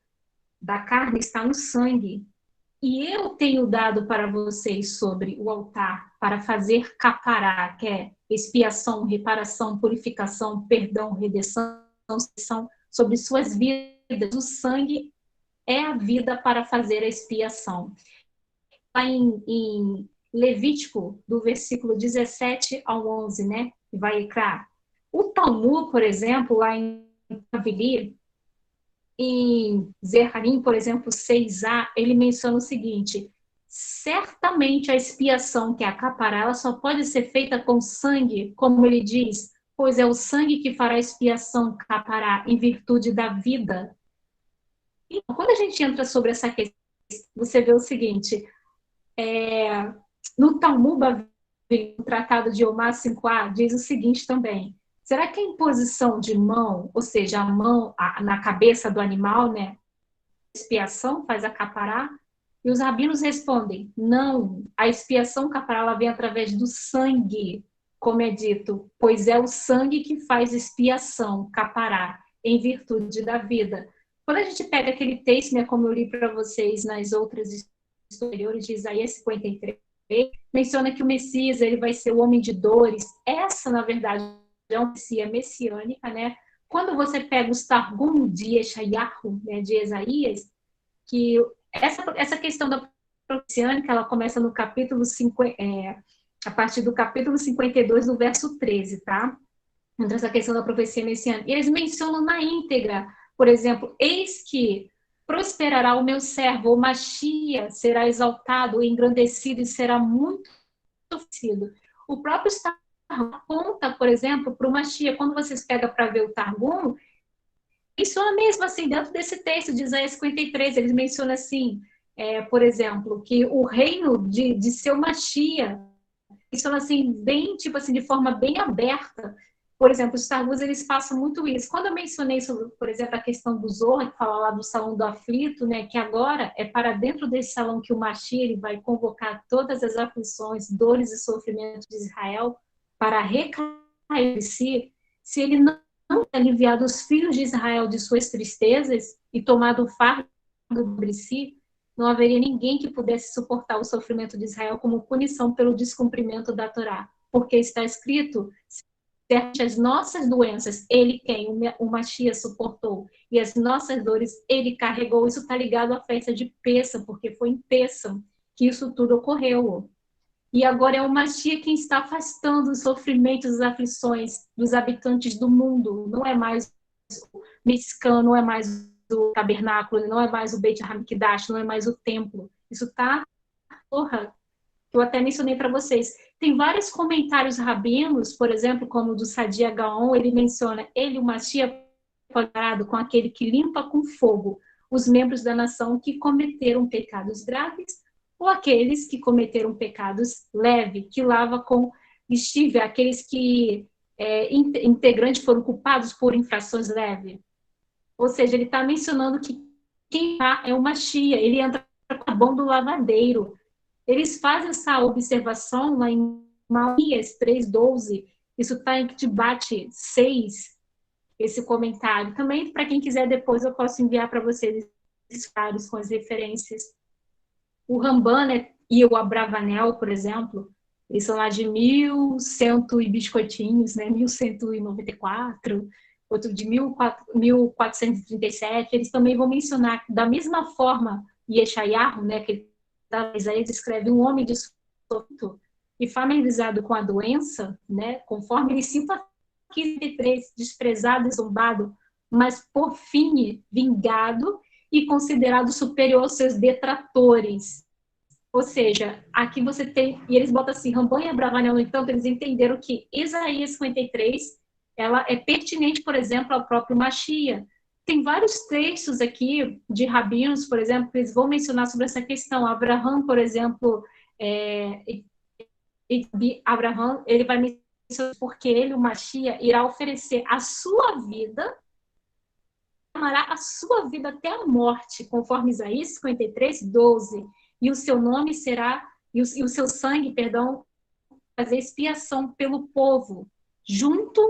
Speaker 1: da carne está no sangue. E eu tenho dado para vocês sobre o altar para fazer capará, que é expiação, reparação, purificação, perdão, redenção, sobre suas vidas. O sangue é a vida para fazer a expiação. Lá em Levítico, do versículo 17 ao 11, né? Vai cá. O Talmud, por exemplo, lá em Avili, em Zerharim, por exemplo, 6a, ele menciona o seguinte: certamente a expiação, que é a capará, ela só pode ser feita com sangue, como ele diz, pois é o sangue que fará a expiação, capará, em virtude da vida. Então, quando a gente entra sobre essa questão, você vê o seguinte, no Talmud Bavli, no Tratado de Yomá 5a, diz o seguinte também: será que a imposição de mão, ou seja, a mão na cabeça do animal, né, expiação faz a capará? E os rabinos respondem: não, a expiação capará ela vem através do sangue, como é dito, pois é o sangue que faz expiação, capará, em virtude da vida. Quando a gente pega aquele texto, né, como eu li para vocês nas outras superiores de Isaías 53, menciona que o Messias ele vai ser o homem de dores. Essa, na verdade, é uma profecia messiânica, né? Quando você pega os Targum de Yeshayahu, né, de Isaías, que essa questão da profeciânica, ela começa no capítulo 50, a partir do capítulo 52, no verso 13, tá? Então, essa questão da profecia messiânica. E eles mencionam na íntegra, por exemplo, eis que prosperará o meu servo, o Machia será exaltado, engrandecido e será muito oferecido. O próprio Targum conta, por exemplo, para o Machia, quando vocês pegam para ver o Targum, menciona mesmo assim, dentro desse texto de Isaías 53, eles mencionam assim, por exemplo, que o reino de seu Machia, menciona assim, bem, tipo assim, de forma bem aberta. Por exemplo, os Star Wars, eles passam muito isso. Quando eu mencionei sobre, por exemplo, a questão do Zohar, que fala lá do salão do aflito, né, que agora é para dentro desse salão que o Mashiach ele vai convocar todas as aflições, dores e sofrimentos de Israel para recair de si, se ele não aliviado os filhos de Israel de suas tristezas e tomado o fardo sobre si, não haveria ninguém que pudesse suportar o sofrimento de Israel como punição pelo descumprimento da Torá. Porque está escrito, as nossas doenças, ele quem? O Mashiach suportou. E as nossas dores, ele carregou. Isso está ligado à festa de Pêssam, porque foi em Pêssam que isso tudo ocorreu. E agora é o Mashiach quem está afastando os sofrimentos, as aflições dos habitantes do mundo. Não é mais o Mishkan, não é mais o tabernáculo, não é mais o Beit HaMikdash, não é mais o templo. Isso está, porra, eu até mencionei para vocês. Tem vários comentários rabinos, por exemplo, como o do Sadia Gaon, ele menciona, ele, o Mashiach, comparado com aquele que limpa com fogo os membros da nação que cometeram pecados graves, ou aqueles que cometeram pecados leves, que lava com lexívia, aqueles que integrantes foram culpados por infrações leves. Ou seja, ele está mencionando que quem é uma chia, ele entra com a mão do lavadeiro. Eles fazem essa observação lá em Malaquias 3:12, isso está em Debate 6, esse comentário. Também, para quem quiser, depois eu posso enviar para vocês esses caros com as referências. O Ramban, né, e o Abravanel, por exemplo, eles são lá de 1100 e biscoitinhos, né, 1194, outro de 1437, eles também vão mencionar, da mesma forma, Yeshayahu, né, que Isaías escreve um homem de sofrimento e familiarizado com a doença, né, conforme ele cita 15:3, desprezado e zombado, mas por fim vingado e considerado superior aos seus detratores. Ou seja, aqui você tem, e eles botam assim, Ramban e Abravanel, no entanto, eles entenderam que Isaías 53, ela é pertinente, por exemplo, ao próprio Mashiach. Tem vários textos aqui de rabinos, por exemplo, que eles vão mencionar sobre essa questão. Abraham, por exemplo, Abraham, ele vai mencionar porque ele, o Mashiach, irá oferecer a sua vida, amará a sua vida até a morte, conforme Isaías 53:12, e o seu nome será, e o seu sangue, perdão, fazer expiação pelo povo, junto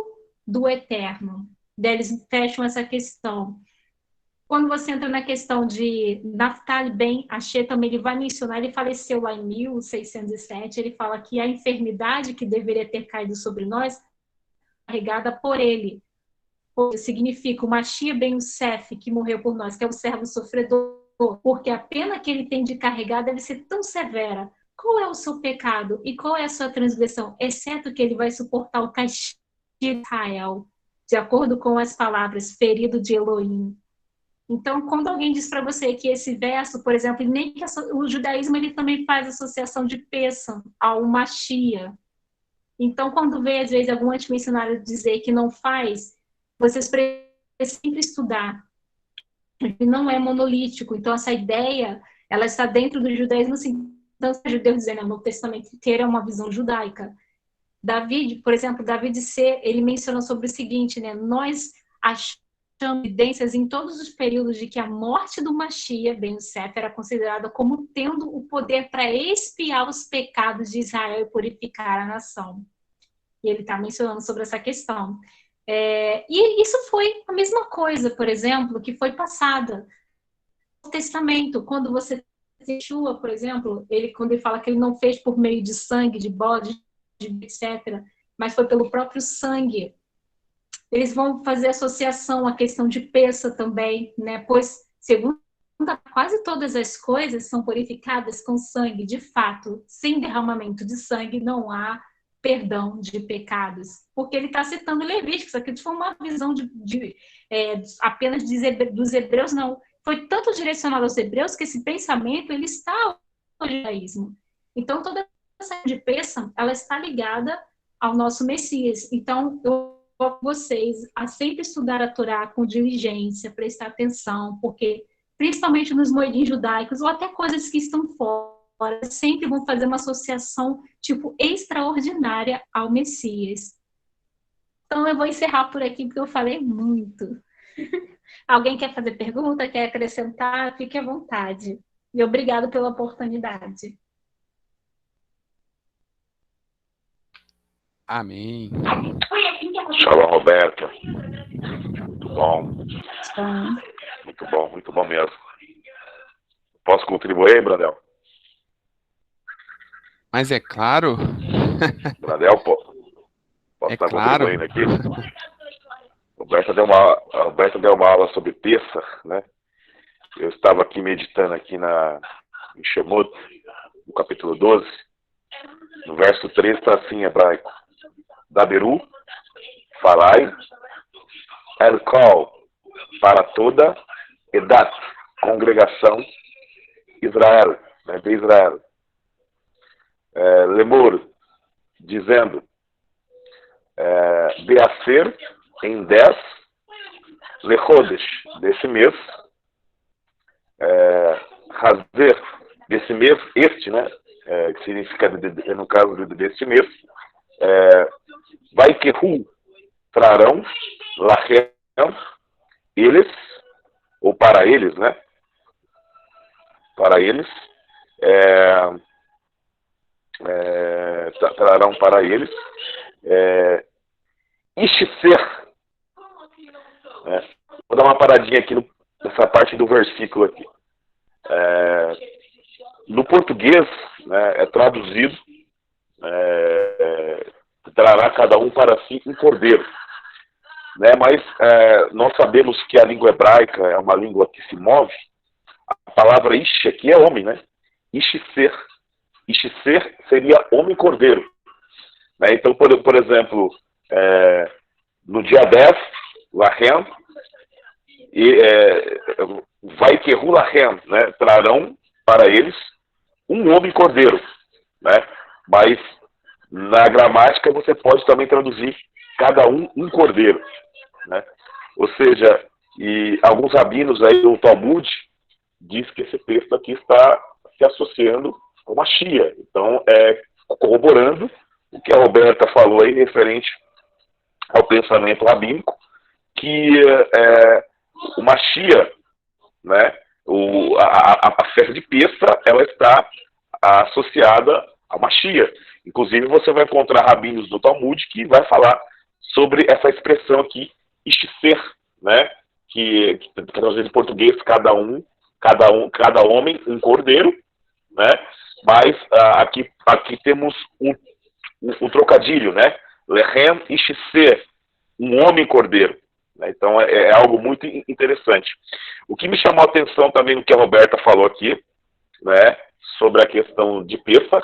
Speaker 1: do Eterno. Daí eles fecham essa questão. quando você entra na questão de Naftali Ben Asher, também ele vai mencionar, ele faleceu lá em 1607, ele fala que a enfermidade que deveria ter caído sobre nós, carregada por ele, significa o Mashiach Ben Yosef, que morreu por nós, que é o servo sofredor, porque a pena que ele tem de carregar deve ser tão severa. Qual é o seu pecado e qual é a sua transgressão? Exceto que ele vai suportar o castigo de Israel, de acordo com as palavras, ferido de Elohim. Então, quando alguém diz para você que esse verso, por exemplo, nem que o judaísmo ele também faz associação de Pessah ao Mashiach. Então, quando vê, às vezes, algum antimissionário dizer que não faz, vocês precisam sempre estudar. Ele não é monolítico. Então, essa ideia, ela está dentro do judaísmo, assim, tanto os judeus dizendo, no Testamento inteiro é uma visão judaica. Davi, por exemplo, ele menciona sobre o seguinte, né? Nós achamos evidências em todos os períodos de que a morte do Mashiach, Ben Yosef, era considerada como tendo o poder para expiar os pecados de Israel e purificar a nação. E ele está mencionando sobre essa questão. E isso foi a mesma coisa, por exemplo, que foi passada no Testamento. Quando você tem Yeshua, por exemplo, quando ele fala que ele não fez por meio de sangue, de bode, etc., mas foi pelo próprio sangue. Eles vão fazer associação à questão de Pessah também, né? Pois, segundo quase todas as coisas são purificadas com sangue, de fato. Sem derramamento de sangue não há perdão de pecados. Porque ele está citando Levítico, isso aqui foi uma visão apenas dos hebreus, não. Foi tanto direcionado aos hebreus que esse pensamento ele está no judaísmo. Então, toda essa de Pessah, ela está ligada ao nosso Messias. Então, eu vocês a sempre estudar a Torá com diligência, prestar atenção, porque principalmente nos moedim judaicos ou até coisas que estão fora, sempre vão fazer uma associação tipo extraordinária ao Messias. Então eu vou encerrar por aqui porque eu falei muito. Alguém quer fazer pergunta, quer acrescentar? Fique à vontade. E obrigado pela oportunidade.
Speaker 2: Amém.
Speaker 4: Shalom, Roberta. Muito bom. Muito bom mesmo. Posso contribuir, Brandel?
Speaker 2: Mas é claro.
Speaker 4: Brandel, posso estar contribuindo aqui? Roberta deu uma aula sobre Pessah, né? Eu estava aqui meditando aqui em Shemot, no capítulo 12, no verso 3 está assim em hebraico. Daberu, falai, Elkol, para toda Edat, congregação Israel, né, de Israel. Lemur, dizendo, Beacer, em 10, Lechodesh, desse mês, Hazer, desse mês, este, né, que significa, no caso deste mês, vai que trarão, Lachem, eles, ou para eles, né? Para eles, trarão para eles, Ishiser. Vou dar uma paradinha aqui nessa parte do versículo aqui. No português, né, é traduzido, trará cada um para si um cordeiro. Né? Mas nós sabemos que a língua hebraica é uma língua que se move. A palavra Ish aqui é homem, né? Ishiser. Ishiser seria homem-cordeiro. Né? Então, por exemplo, no dia 10, Lachem, vai que Lachem, né? Trarão para eles um homem-cordeiro. Né? Mas na gramática você pode também traduzir cada um cordeiro. Né? Ou seja, e alguns rabinos aí do Talmud diz que esse texto aqui está se associando com Mashiach. Então, corroborando o que a Roberta falou aí referente ao pensamento rabínico, que o Mashiach, né, a festa de Pessah, ela está associada a Mashiach. Inclusive, você vai encontrar rabinos do Talmud que vai falar sobre essa expressão aqui, Ishiser, né, que traduzido em português, cada homem um cordeiro, né? Mas aqui temos um trocadilho, né? Lechem e Shitzer, um homem cordeiro. Né? Então é algo muito interessante. O que me chamou a atenção também no que a Roberta falou aqui, né? Sobre a questão de Pêssar,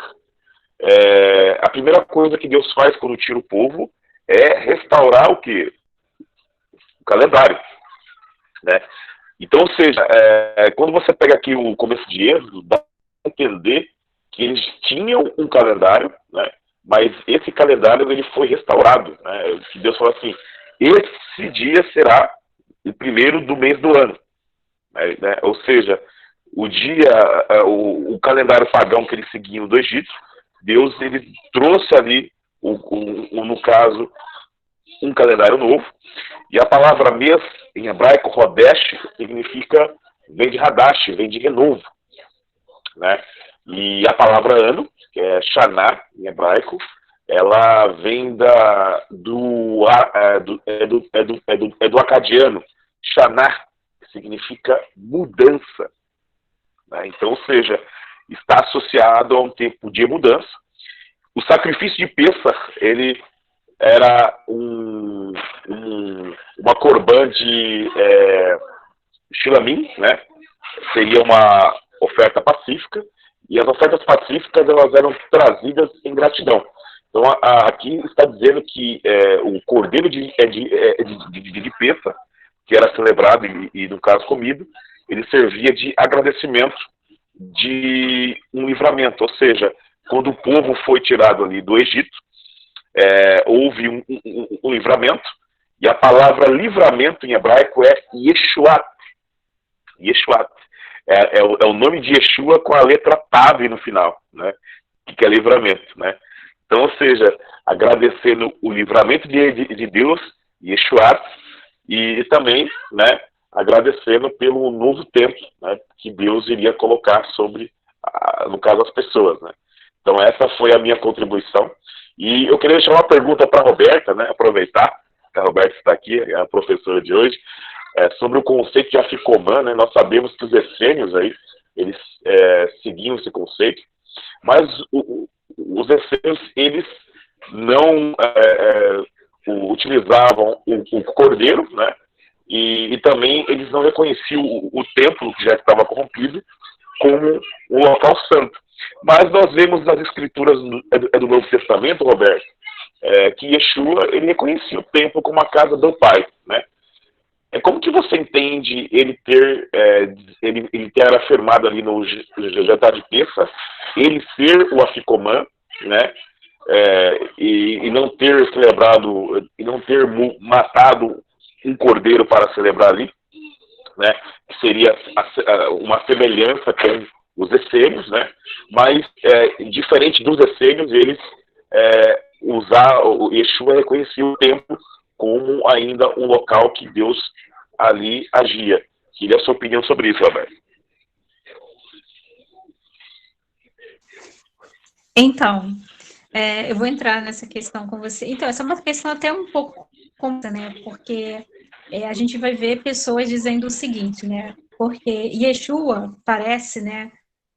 Speaker 4: a primeira coisa que Deus faz quando tira o povo é restaurar o quê? O calendário. Né? Então, ou seja, quando você pega aqui o começo de Êxodo, dá para entender que eles tinham um calendário, né? Mas esse calendário ele foi restaurado. Né? Que Deus falou assim, esse dia será o primeiro do mês do ano. Né? Ou seja, o calendário pagão que eles seguiam do Egito, Deus ele trouxe ali, no caso, um calendário novo. E a palavra mês, em hebraico, Rodesh, vem de Hadash, vem de renovo. Né? E a palavra ano, que é Shana, em hebraico, ela vem do acadiano, Shana, que significa mudança. Né? Então, ou seja, está associado a um tempo de mudança. O sacrifício de Pêssar, ele era uma corbã de shilamim, né? Seria uma oferta pacífica, e as ofertas pacíficas elas eram trazidas em gratidão. Então aqui está dizendo que o cordeiro de Pêssar, que era celebrado e no caso comido, ele servia de agradecimento de um livramento, ou seja, quando o povo foi tirado ali do Egito, houve um livramento, e a palavra livramento em hebraico é Yeshuat. Yeshuat. É o nome de Yeshua com a letra Tav no final, né? Que é livramento, né? Então, ou seja, agradecendo o livramento de Deus, Yeshuat, e também, né, agradecendo pelo novo tempo, né, que Deus iria colocar sobre, no caso, as pessoas, né? Então, essa foi a minha contribuição. E eu queria deixar uma pergunta para a Roberta, né, aproveitar que a Roberta está aqui, é a professora de hoje, sobre o conceito de Afikoman, né? Nós sabemos que os essênios aí, eles seguiam esse conceito, mas os essênios, eles não utilizavam o cordeiro, né? E também eles não reconheciam o templo, que já estava corrompido, como um local santo. Mas nós vemos nas escrituras do Novo Testamento, Roberto, que Yeshua ele reconhecia o templo como a casa do Pai, né? Como que você entende ele ter afirmado ali no jantar de Pêssar, ele ser o Afikoman, né? E não ter celebrado, e não ter matado um cordeiro para celebrar ali, né? Que seria uma semelhança com os essênios, né? Mas diferente dos essênios, eles o Yeshua reconhecia o templo como ainda um local que Deus ali agia. Queria a sua opinião sobre isso, Roberto.
Speaker 1: Então, eu vou entrar nessa questão com você. Então, essa é uma questão até um pouco complexa, né? Porque a gente vai ver pessoas dizendo o seguinte, né? Porque Yeshua parece, né?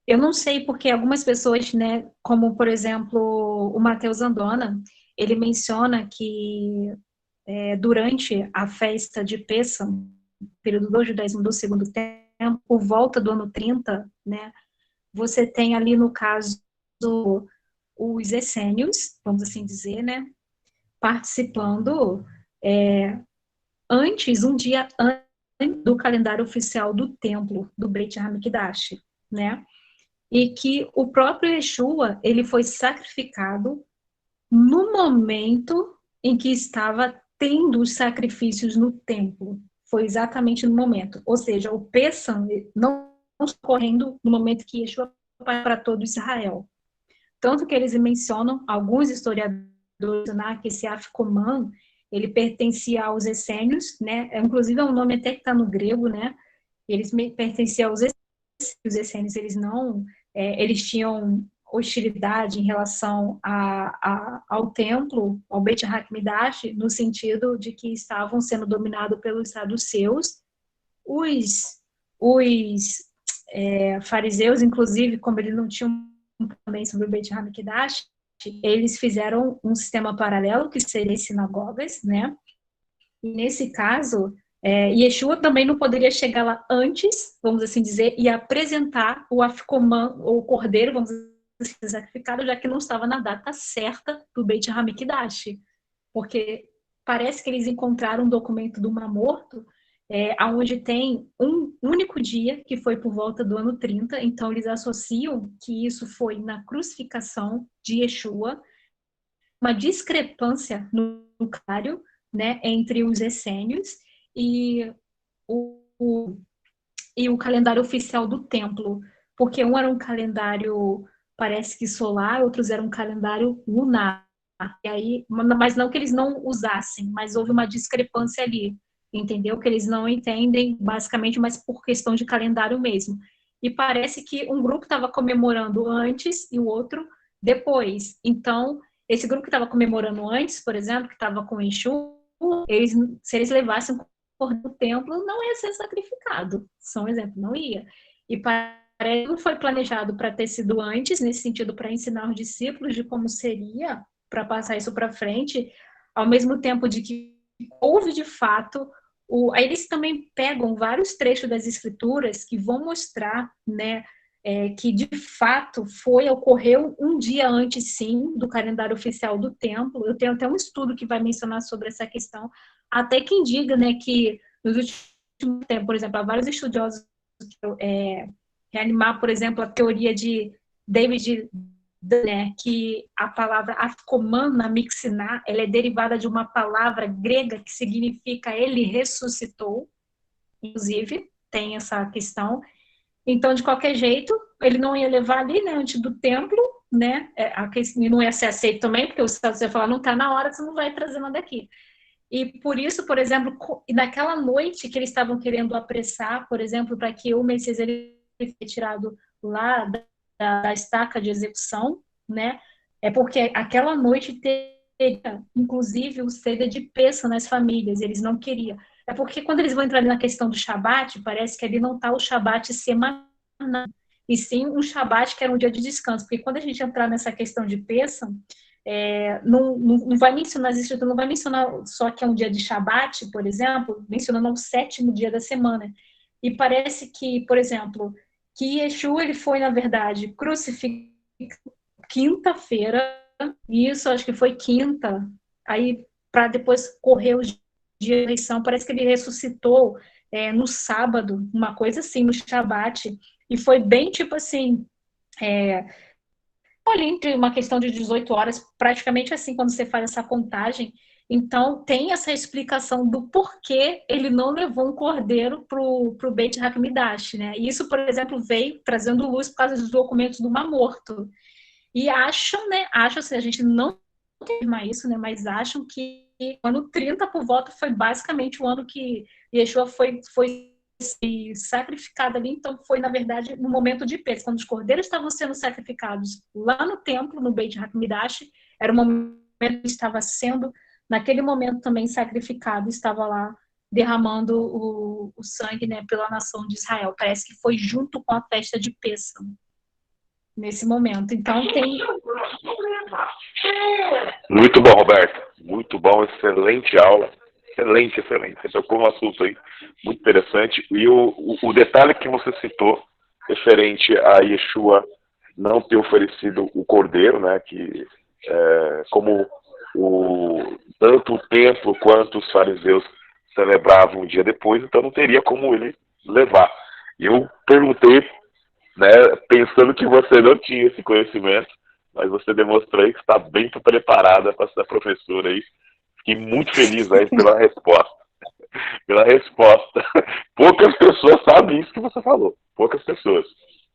Speaker 1: Eu não sei porque algumas pessoas, né? Como, por exemplo, o Mateus Andona, ele menciona que durante a festa de Pêssar, período do judaísmo do segundo tempo, por volta do ano 30, né? Você tem ali, no caso, os essênios, vamos assim dizer, né, participando um dia antes do calendário oficial do templo, do Beit HaMikdash, né, e que o próprio Yeshua, ele foi sacrificado no momento em que estava tendo os sacrifícios no templo, foi exatamente no momento, ou seja, o Pêssar não está ocorrendo no momento que Yeshua vai para todo Israel. Tanto que eles mencionam, alguns historiadores, que esse Afikoman, ele pertencia aos essênios, né? Inclusive é um nome até que está no grego, né? Eles pertenciam aos essênios. Os essênios, eles não, eles tinham hostilidade em relação ao templo, ao Beit HaMikdash, no sentido de que estavam sendo dominados pelos saduceus, os fariseus, inclusive, como eles não tinham também sobre o Beit HaMikdash, eles fizeram um sistema paralelo, que seria as sinagogas, né? E nesse caso, Yeshua também não poderia chegar lá antes, vamos assim dizer, e apresentar o Afikoman, ou o cordeiro, vamos dizer assim, sacrificado, já que não estava na data certa do Beit HaMikdash. Porque parece que eles encontraram um documento do Mar Morto, onde tem um único dia, que foi por volta do ano 30, então eles associam que isso foi na crucificação de Yeshua, uma discrepância no calendário, né, entre os essênios e o calendário oficial do templo, porque um era um calendário, parece que solar, outros eram um calendário lunar. E aí, mas não que eles não usassem, mas houve uma discrepância ali, entendeu? Que eles não entendem, basicamente, mas por questão de calendário mesmo. E parece que um grupo estava comemorando antes e o outro depois. Então, esse grupo que estava comemorando antes, por exemplo, que estava com Exu, se eles levassem o templo, não ia ser sacrificado. Só um exemplo, não ia. E parece que não foi planejado para ter sido antes, nesse sentido, para ensinar os discípulos de como seria, para passar isso para frente, ao mesmo tempo de que houve de fato. Aí eles também pegam vários trechos das escrituras que vão mostrar, né, que de fato ocorreu um dia antes, sim, do calendário oficial do templo. Eu tenho até um estudo que vai mencionar sobre essa questão, até quem diga, né, que nos últimos tempos, por exemplo, há vários estudiosos que reanimar, por exemplo, a teoria de David, né, que a palavra Afikoman na Mixiná, ela é derivada de uma palavra grega que significa ele ressuscitou, inclusive, tem essa questão. Então, de qualquer jeito, ele não ia levar ali, né, antes do templo, né, não ia ser aceito também, porque o Estado ia falar, não está na hora, você não vai trazer nada aqui. E por isso, por exemplo, naquela noite que eles estavam querendo apressar, por exemplo, para que o Messias ele fosse retirado lá da estaca de execução, né, é porque aquela noite teria, inclusive, o seder de peça nas famílias, eles não queriam. É porque quando eles vão entrar na questão do Shabat, parece que ali não está o Shabat semanal, e sim um Shabat que era um dia de descanso. Porque quando a gente entrar nessa questão de Pêssam, não vai mencionar, as escrituras não vai mencionar só que é um dia de Shabat, por exemplo, mencionando o 7º dia da semana. E parece que, por exemplo, que Yeshua, ele foi, na verdade, crucificado quinta-feira, e isso acho que foi quinta, aí para depois correr os de eleição, parece que ele ressuscitou no sábado, uma coisa assim, no Shabat, e foi bem tipo assim, olha, entre uma questão de 18 horas, praticamente assim, quando você faz essa contagem. Então, tem essa explicação do porquê ele não levou um cordeiro para o Beit HaMikdash, né? E isso, por exemplo, veio trazendo luz por causa dos documentos do Mar Morto. E acham, né? Acham, assim, a gente não confirma isso, né? Mas acham que o ano 30 por volta foi basicamente o ano que Yeshua foi sacrificado ali. Então foi, na verdade, no momento de Pêssego, quando os cordeiros estavam sendo sacrificados lá no templo, no Beit HaMikdash, era o momento que estava sendo, naquele momento também sacrificado, estava lá derramando o sangue, né, pela nação de Israel. Parece que foi junto com a festa de Pêssego, nesse momento. Então tem...
Speaker 4: Muito bom, Roberto. Muito bom, excelente aula. Excelente, excelente. Você tocou um assunto aí muito interessante. E o detalhe que você citou, referente a Yeshua não ter oferecido o cordeiro, né, que como tanto o templo quanto os fariseus celebravam um dia depois, então não teria como ele levar. E eu perguntei, né, pensando que você não tinha esse conhecimento, mas você demonstrou aí que está bem preparada para ser professora aí. Fiquei muito feliz aí pela resposta. Pela resposta. Poucas pessoas sabem isso que você falou. Poucas pessoas.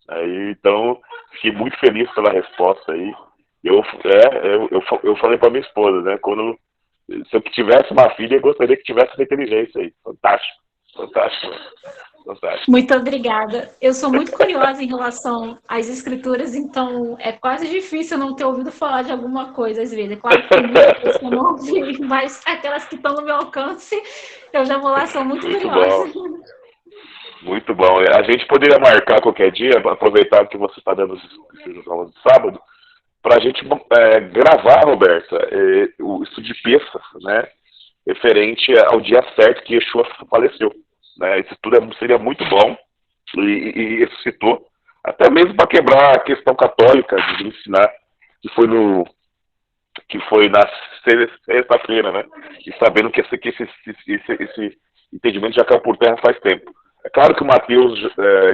Speaker 4: Aí, então, fiquei muito feliz pela resposta aí. Eu falei para minha esposa, né? Se eu tivesse uma filha, eu gostaria que tivesse essa inteligência aí. Fantástico. Fantástico. Fantástico.
Speaker 1: Muito obrigada. Eu sou muito curiosa em relação às escrituras, então é quase difícil não ter ouvido falar de alguma coisa às vezes. É claro que tem muita coisa que eu não ouvi, mas aquelas que estão no meu alcance, eu já vou lá, sou muito curiosa.
Speaker 4: Bom. Muito bom. A gente poderia marcar qualquer dia, aproveitar que você está dando esses aulas de sábado, para a gente gravar, Roberta, o estudo de Peça, né? Referente ao dia certo que Yeshua faleceu. Né? Esse estudo seria muito bom e ressuscitou, até mesmo para quebrar a questão católica de ensinar que foi na sexta-feira, né? E sabendo que esse entendimento já caiu por terra faz tempo. É claro que o Mateus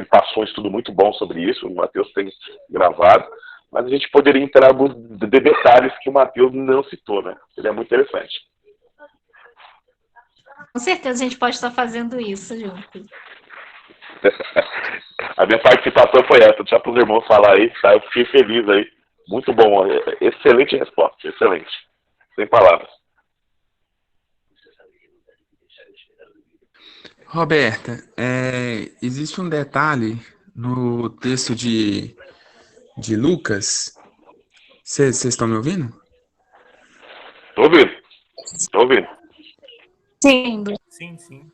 Speaker 4: passou um estudo muito bom sobre isso, o Mateus tem gravado, mas a gente poderia entrar em alguns detalhes que o Mateus não citou, né? Seria muito interessante.
Speaker 1: Com certeza a gente pode estar fazendo isso junto.
Speaker 4: A minha participação foi essa, deixar para os irmãos falar aí, tá? Eu fiquei feliz aí. Muito bom, excelente resposta, excelente. Sem palavras.
Speaker 2: Roberta, existe um detalhe no texto de Lucas. Vocês estão me ouvindo?
Speaker 4: Tô ouvindo. Tô ouvindo.
Speaker 1: Sim.
Speaker 5: Sim, sim.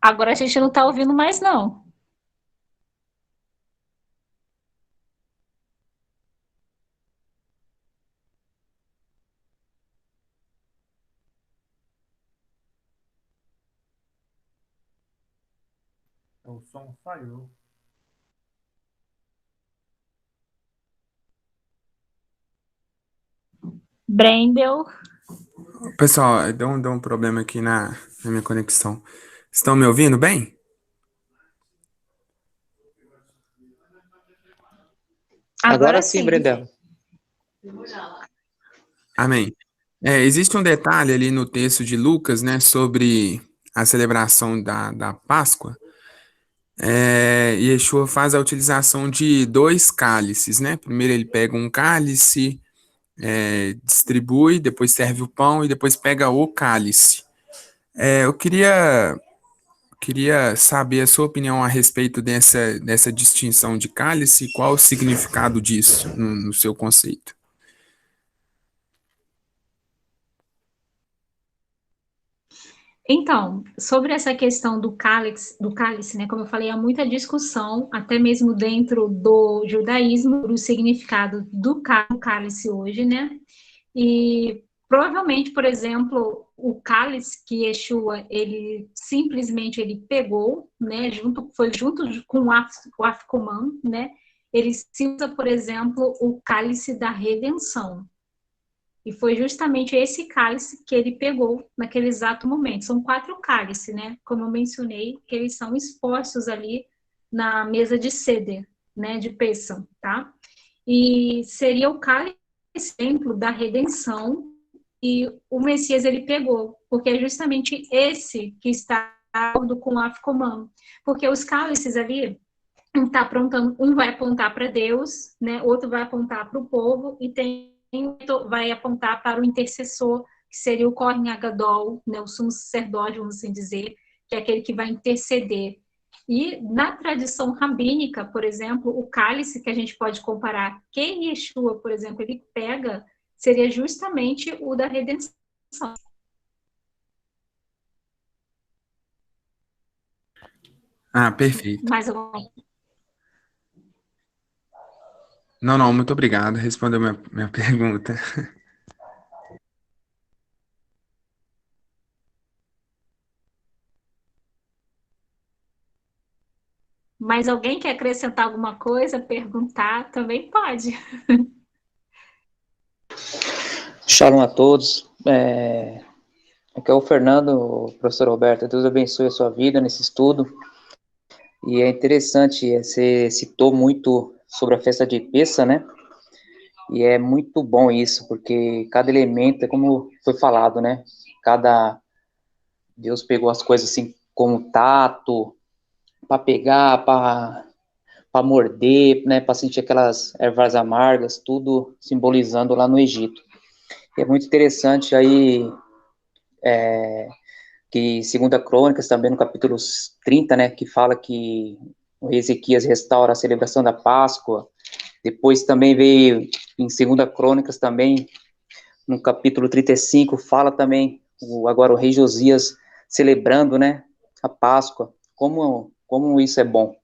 Speaker 1: Agora a gente não está ouvindo mais, não.
Speaker 5: O som falhou.
Speaker 1: Brendel.
Speaker 2: Pessoal, deu um problema aqui na minha conexão. Estão me ouvindo bem?
Speaker 6: Agora sim, Brendel.
Speaker 2: Amém. Existe um detalhe ali no texto de Lucas, né, sobre a celebração da Páscoa. Yeshua faz a utilização de 2 cálices, né? Primeiro ele pega um cálice, distribui, depois serve o pão e depois pega o cálice. Eu queria saber a sua opinião a respeito dessa distinção de cálice e qual o significado disso no seu conceito.
Speaker 1: Então, sobre essa questão do cálice, né, como eu falei, há muita discussão, até mesmo dentro do judaísmo, do significado do cálice hoje, né? E provavelmente, por exemplo, o cálice que Yeshua, ele simplesmente ele pegou, né, foi junto com o Afcoman, né? Ele cita, por exemplo, o cálice da redenção. E foi justamente esse cálice que ele pegou naquele exato momento. São 4 cálices, né? Como eu mencionei, que eles são expostos ali na mesa de Seder, né? De Pêssam, tá? E seria o cálice exemplo da redenção e o Messias ele pegou, porque é justamente esse que está com o Afcoman. Porque os cálices ali, um vai apontar para Deus, né? Outro vai apontar para o povo e vai apontar para o intercessor, que seria o Kohen Agadol, né, o sumo sacerdote, vamos assim dizer, que é aquele que vai interceder. E na tradição rabínica, por exemplo, o cálice que a gente pode comparar, que Yeshua, por exemplo, ele pega, seria justamente o da redenção.
Speaker 2: Perfeito.
Speaker 1: Mais alguma?
Speaker 2: Não, muito obrigado. Respondeu minha pergunta.
Speaker 1: Mas alguém quer acrescentar alguma coisa, perguntar, também pode.
Speaker 6: Shalom a todos. Aqui é o Fernando, professor Roberto. Deus abençoe a sua vida nesse estudo. E é interessante, você citou muito sobre a festa de Pêssah, né? E é muito bom isso, porque cada elemento, é como foi falado, né? Deus pegou as coisas assim com tato, para pegar, para morder, né? Para sentir aquelas ervas amargas, tudo simbolizando lá no Egito. E é muito interessante aí, que 2 Crônicas, também no capítulo 30, né? Que fala que o Ezequias restaura a celebração da Páscoa. Depois também veio em 2 Crônicas também, no capítulo 35, fala também agora o rei Josias celebrando, né, a Páscoa. Como isso é bom,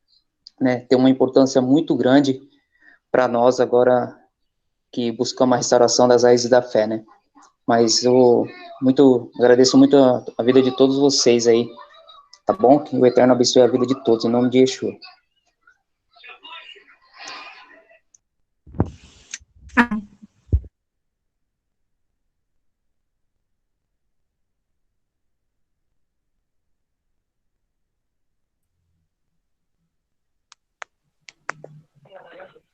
Speaker 6: né? Tem uma importância muito grande para nós agora que buscamos a restauração das raízes da fé, né? Mas eu agradeço muito a vida de todos vocês aí, tá bom? Que o Eterno abençoe a vida de todos, em nome de Yeshua.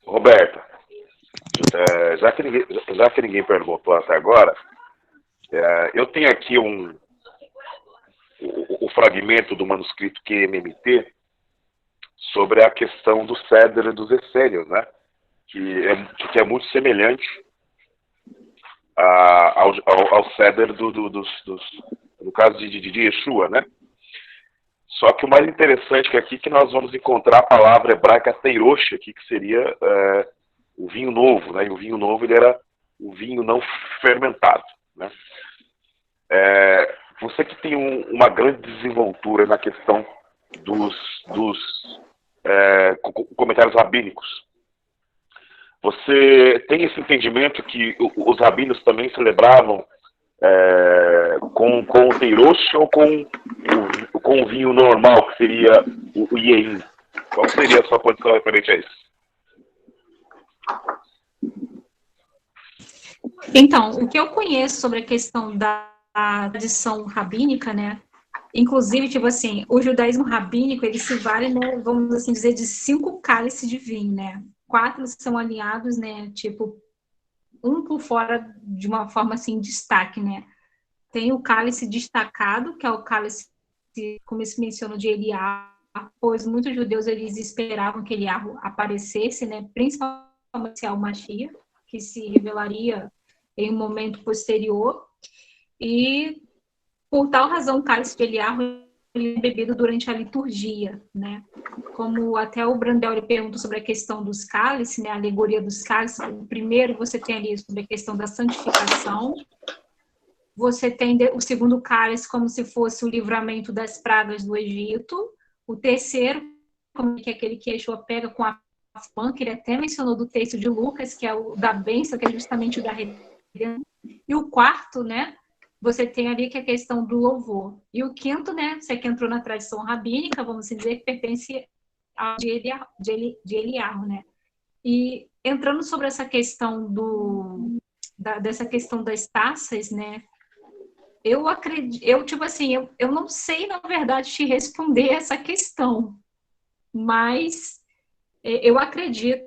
Speaker 4: Roberta, já que ninguém perguntou até agora, eu tenho aqui o fragmento do manuscrito QMMT sobre a questão do cedro dos essênios, né? Que é muito semelhante ao cedro no caso de Yeshua, né? Só que o mais interessante é que nós vamos encontrar a palavra hebraica teirosh aqui, que seria o vinho novo, né? E o vinho novo ele era o vinho não fermentado, né? Você que tem uma grande desenvoltura na questão dos comentários rabínicos, você tem esse entendimento que os rabinos também celebravam com o teirosh ou com o vinho normal, que seria o Yein? Qual seria a sua posição referente a isso?
Speaker 1: Então, o que eu conheço sobre a questão da tradição rabínica, né? Inclusive, tipo assim, o judaísmo rabínico, ele se vale, né, vamos assim dizer, de 5 cálices de vinho, né? 4 são alinhados, né? Tipo, um por fora de uma forma assim, destaque, né? Tem o cálice destacado, que é o cálice, como se menciona, de Eliá, pois muitos judeus eles esperavam que Eliá aparecesse, né? Principalmente ao Mashiach, que se revelaria em um momento posterior. E por tal razão o cálice de Eliá ele é bebido durante a liturgia, né? Como até o Brandel ele pergunta sobre a questão dos cálices, né? A alegoria dos cálices. Primeiro você tem ali sobre a questão da santificação. Você tem o segundo cálice como se fosse o livramento das pragas do Egito. O terceiro, como que é aquele que Yeshua pega com a pã, que ele até mencionou do texto de Lucas, que é o da bênção, que é justamente o da redenção. E o quarto, né? Você tem ali que é a questão do louvor. E o quinto, né? Você que entrou na tradição rabínica, vamos dizer, que pertence ao de Eliarro, né? E entrando sobre essa questão dessa questão das taças, né? Eu acredito, tipo assim, eu não sei, na verdade, te responder essa questão, mas eu acredito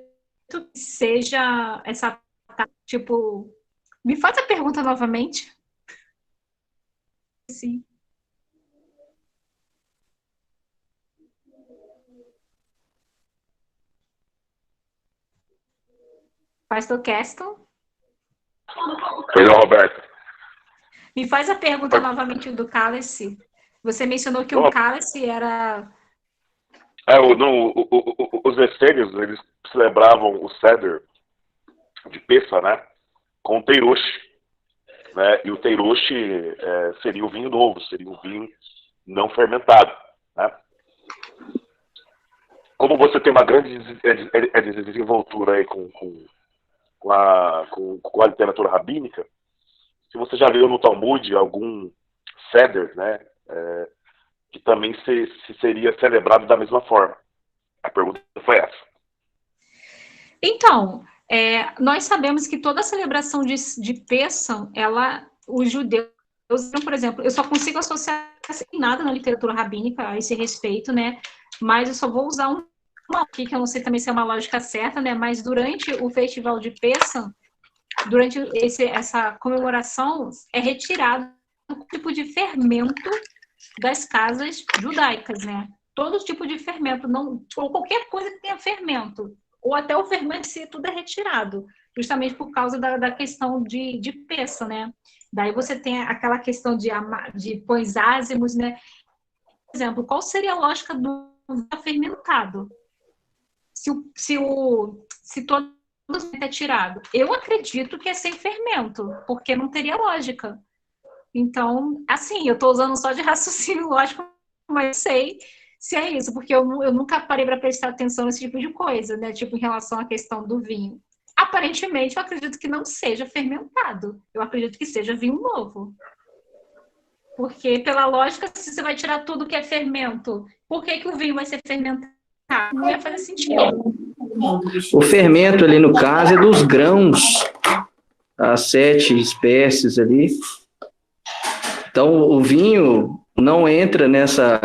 Speaker 1: que seja essa, tipo, me faz a pergunta novamente. Sim. Pastor Keston?
Speaker 4: Perdão, Roberto.
Speaker 1: Me faz a pergunta novamente do cálice. Você mencionou que o cálice era...
Speaker 4: Os essênios, eles celebravam o ceder de Pessa, né? Com o teirosh, né? E o teirosh seria o vinho novo, seria o vinho não fermentado, né? Como você tem uma grande desenvoltura aí com a literatura rabínica, se você já leu no Talmud algum ceder, né? Que também seria celebrado da mesma forma. A pergunta foi essa.
Speaker 1: Então, nós sabemos que toda a celebração de Pessah, os judeus, por exemplo, eu só consigo associar sem nada na literatura rabínica a esse respeito, né? Mas eu só vou usar uma aqui, que eu não sei também se é uma lógica certa, né? Mas durante o festival de Pessah, durante essa comemoração, é retirado um tipo de fermento das casas judaicas, né? Todo tipo de fermento, ou qualquer coisa que tenha fermento, ou até o fermento em si, tudo é retirado, justamente por causa da questão de Pessah, né? Daí você tem aquela questão de pães ázimos, né? Por exemplo, qual seria a lógica do fermentado? se todo é tirado. Eu acredito que é sem fermento, porque não teria lógica. Então, assim, eu estou usando só de raciocínio lógico, mas sei se é isso, porque eu nunca parei para prestar atenção nesse tipo de coisa, né? Tipo, em relação à questão do vinho. Aparentemente, eu acredito que não seja fermentado. Eu acredito que seja vinho novo. Porque, pela lógica, se você vai tirar tudo que é fermento, por que o vinho vai ser fermentado? Não ia fazer sentido.
Speaker 7: O fermento ali, no caso, é dos grãos, as 7 espécies ali. Então, o vinho não entra nessa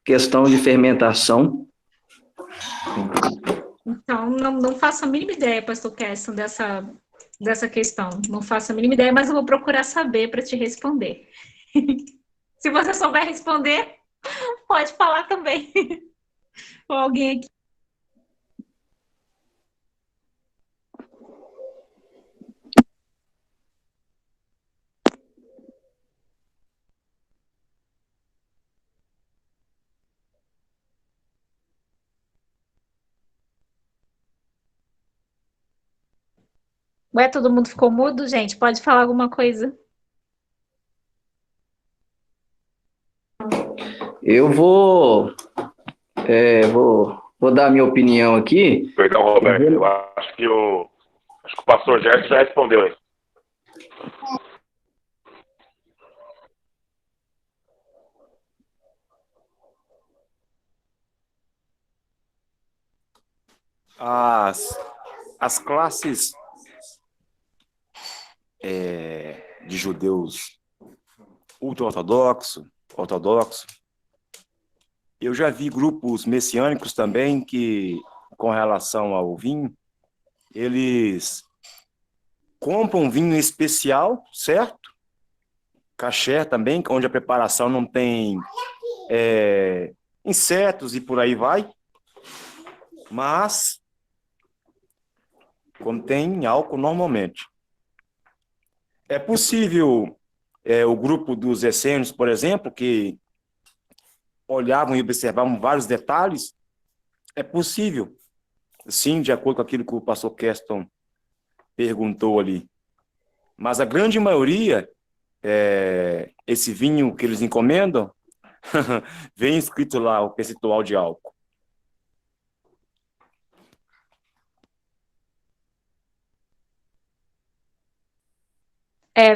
Speaker 7: questão de fermentação.
Speaker 1: Então, não faço a mínima ideia, pastor Keston, dessa questão. Não faço a mínima ideia, mas eu vou procurar saber para te responder. Se você souber responder, pode falar também. Ou alguém aqui. Ué, todo mundo ficou mudo, gente? Pode falar alguma coisa?
Speaker 7: Eu vou dar a minha opinião aqui.
Speaker 4: Perdão, Roberto, eu acho que o pastor Gerson já respondeu aí.
Speaker 3: As classes de judeus ultra-ortodoxos, eu já vi grupos messiânicos também que, com relação ao vinho, eles compram vinho especial, certo? Caché também, onde a preparação não tem insetos e por aí vai, mas contém álcool normalmente. É possível o grupo dos essênios, por exemplo, que olhavam e observavam vários detalhes, é possível, sim, de acordo com aquilo que o pastor Keston perguntou ali. Mas a grande maioria, esse vinho que eles encomendam, vem escrito lá o percentual de álcool.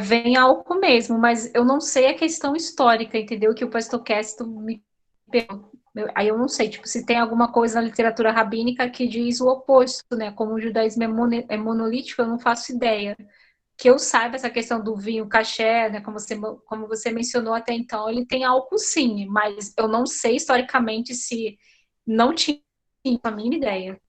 Speaker 1: Vem álcool mesmo, mas eu não sei a questão histórica, entendeu? Que o pastor Keston me perguntou. Aí eu não sei, tipo, se tem alguma coisa na literatura rabínica que diz o oposto, né? Como o judaísmo é monolítico, eu não faço ideia. Que eu saiba, essa questão do vinho caché, né? Como você mencionou até então, ele tem álcool sim, mas eu não sei historicamente se não tinha a mínima ideia.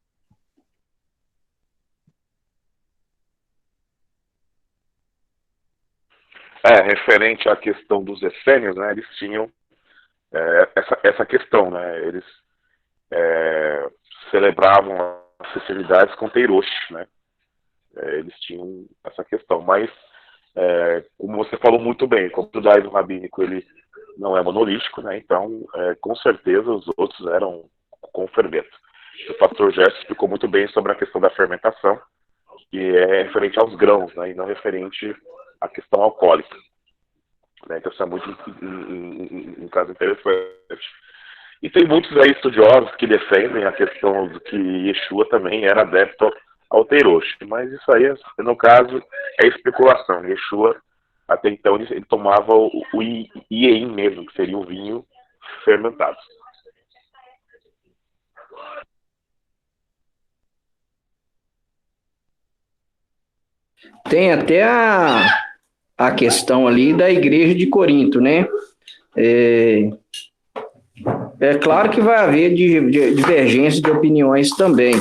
Speaker 4: Referente à questão dos essênios, né, eles tinham essa questão, né, eles celebravam as festividades com teirosh, né, eles tinham essa questão, mas como você falou muito bem, como o judaísmo rabínico ele não é monolítico, né, então com certeza os outros eram com fermento. O pastor Gerson explicou muito bem sobre a questão da fermentação, que é referente aos grãos, né, e não referente à questão alcoólica. Né, então isso é muito um caso interessante. E tem muitos aí estudiosos que defendem a questão de que Yeshua também era adepto ao teirosh, mas isso aí, no caso, é especulação. Yeshua, até então, ele tomava o ieim mesmo, que seria o vinho fermentado.
Speaker 7: Tem até a questão ali da igreja de Corinto, né? É claro que vai haver divergência de opiniões também.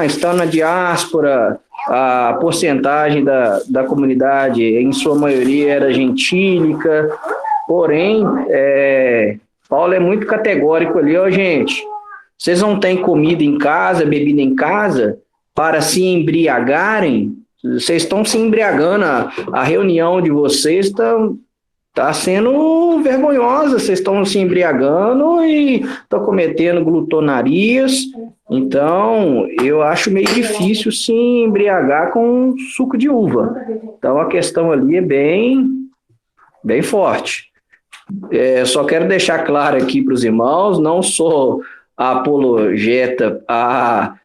Speaker 7: Está na diáspora, a porcentagem da comunidade, em sua maioria, era gentílica, porém, Paulo é muito categórico ali, gente, vocês não têm comida em casa, bebida em casa, para se embriagarem, vocês estão se embriagando, a reunião de vocês está sendo vergonhosa, vocês estão se embriagando e estão cometendo glutonarias, Então, eu acho meio difícil se embriagar com suco de uva. Então, a questão ali é bem forte. Só quero deixar claro aqui para os irmãos, não sou apologeta a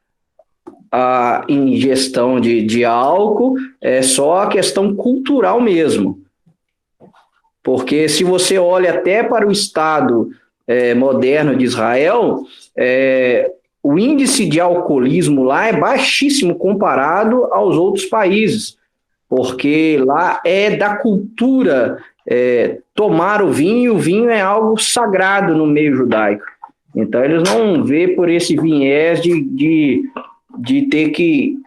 Speaker 7: ingestão de álcool, é só a questão cultural mesmo. Porque se você olha até para o Estado moderno de Israel, o índice de alcoolismo lá é baixíssimo comparado aos outros países, porque lá é da cultura tomar o vinho é algo sagrado no meio judaico. Então, eles não vê por esse viés de ter que,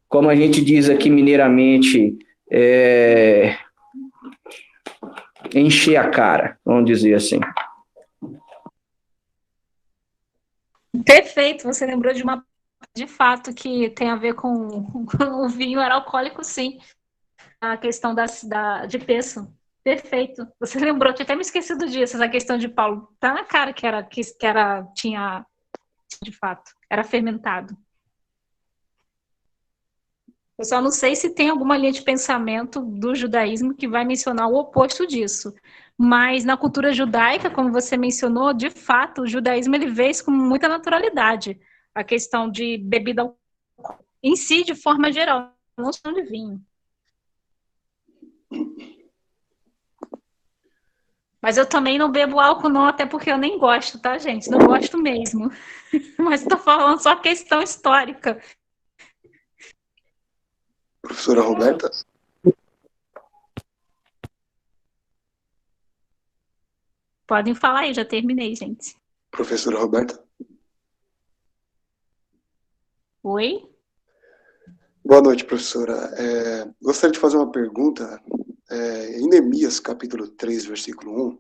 Speaker 7: como a gente diz aqui mineiramente, encher a cara, vamos dizer assim.
Speaker 1: Perfeito, você lembrou de fato que tem a ver com o vinho era alcoólico, sim, a questão de peso. Perfeito, você lembrou, tinha até me esquecido disso, essa questão de Paulo, tá na cara tinha, de fato, era fermentado. Eu só não sei se tem alguma linha de pensamento do judaísmo que vai mencionar o oposto disso. Mas na cultura judaica, como você mencionou, de fato, o judaísmo ele vê isso com muita naturalidade. A questão de bebida em si, de forma geral, não só de vinho. Mas eu também não bebo álcool, não, até porque eu nem gosto, tá, gente? Não gosto mesmo. Mas estou falando só questão histórica.
Speaker 8: Professora Roberta?
Speaker 1: Podem falar aí, já terminei, gente.
Speaker 8: Professora Roberta?
Speaker 1: Oi?
Speaker 8: Boa noite, professora. Gostaria de fazer uma pergunta. Em Neemias, capítulo 3, versículo 1,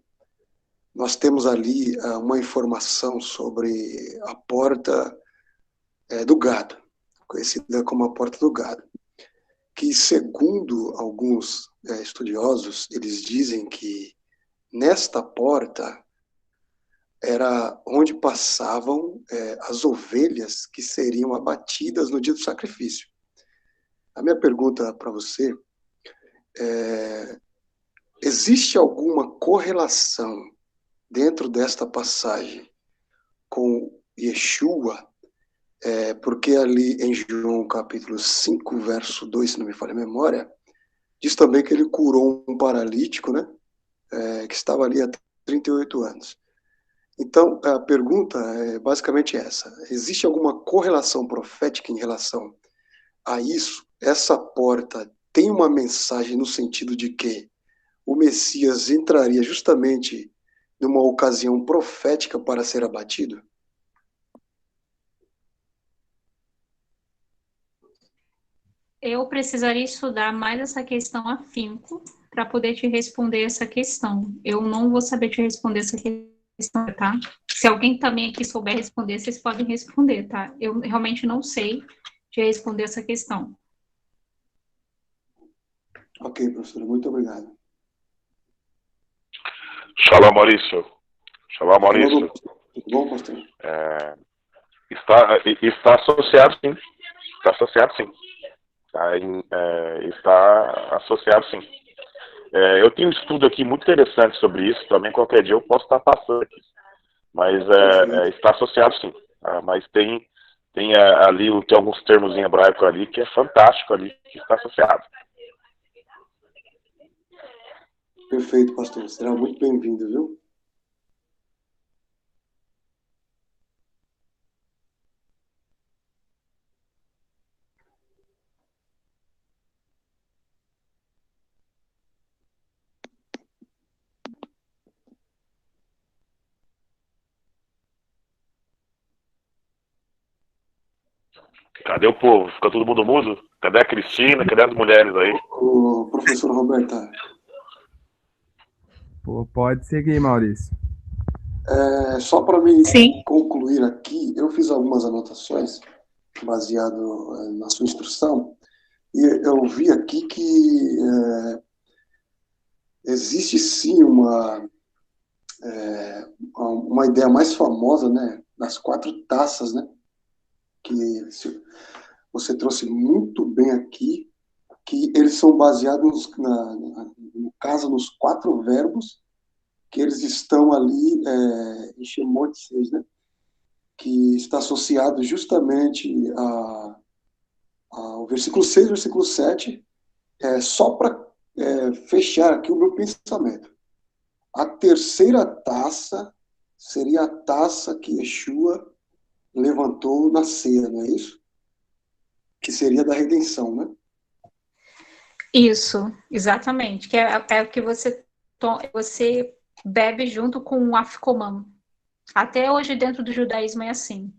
Speaker 8: nós temos ali uma informação sobre a porta do gado, conhecida como a porta do gado, que, segundo alguns estudiosos, eles dizem que nesta porta era onde passavam as ovelhas que seriam abatidas no dia do sacrifício. A minha pergunta para você existe alguma correlação dentro desta passagem com Yeshua? Porque ali em João capítulo 5, verso 2, se não me falha a memória, diz também que ele curou um paralítico, né, que estava ali há 38 anos. Então, a pergunta é basicamente essa. Existe alguma correlação profética em relação a isso? Essa porta tem uma mensagem no sentido de que o Messias entraria justamente numa ocasião profética para ser abatido?
Speaker 1: Eu precisaria estudar mais essa questão afinco para poder te responder essa questão. Eu não vou saber te responder essa questão, tá? Se alguém também aqui souber responder, vocês podem responder, tá? Eu realmente não sei te responder essa questão.
Speaker 8: Ok, professora, muito obrigado.
Speaker 4: Shalom, Maurício. Shalom, Maurício.
Speaker 8: Tudo bom, pastor?
Speaker 4: Está associado, sim. Está associado, sim. Está associado, sim. Eu tenho um estudo aqui muito interessante sobre isso, também qualquer dia eu posso estar passando aqui. Mas está associado, sim. Mas tem ali, tem alguns termos em hebraico ali que é fantástico ali, que está associado.
Speaker 8: Perfeito, pastor. Será muito bem-vindo, viu?
Speaker 4: Cadê o povo? Fica todo mundo mudo? Cadê a Cristina? Cadê as mulheres aí?
Speaker 8: O professor Roberta.
Speaker 2: Pode seguir, Maurício.
Speaker 8: Só para me
Speaker 1: Sim.
Speaker 8: concluir aqui, eu fiz algumas anotações baseado na sua instrução, e eu vi aqui que existe sim uma ideia mais famosa, né, das 4 taças, né, que você trouxe muito bem aqui, que eles são baseados, no caso, nos 4 verbos, que eles estão ali em Shemot 6, né? Que está associado justamente ao versículo 6 e versículo 7, só para fechar aqui o meu pensamento. A terceira taça seria a taça que Yeshua levantou na ceia, não é isso? Que seria da redenção, né?
Speaker 1: Isso, exatamente. Que é o que você bebe junto com o Afikoman. Até hoje, dentro do judaísmo, é assim.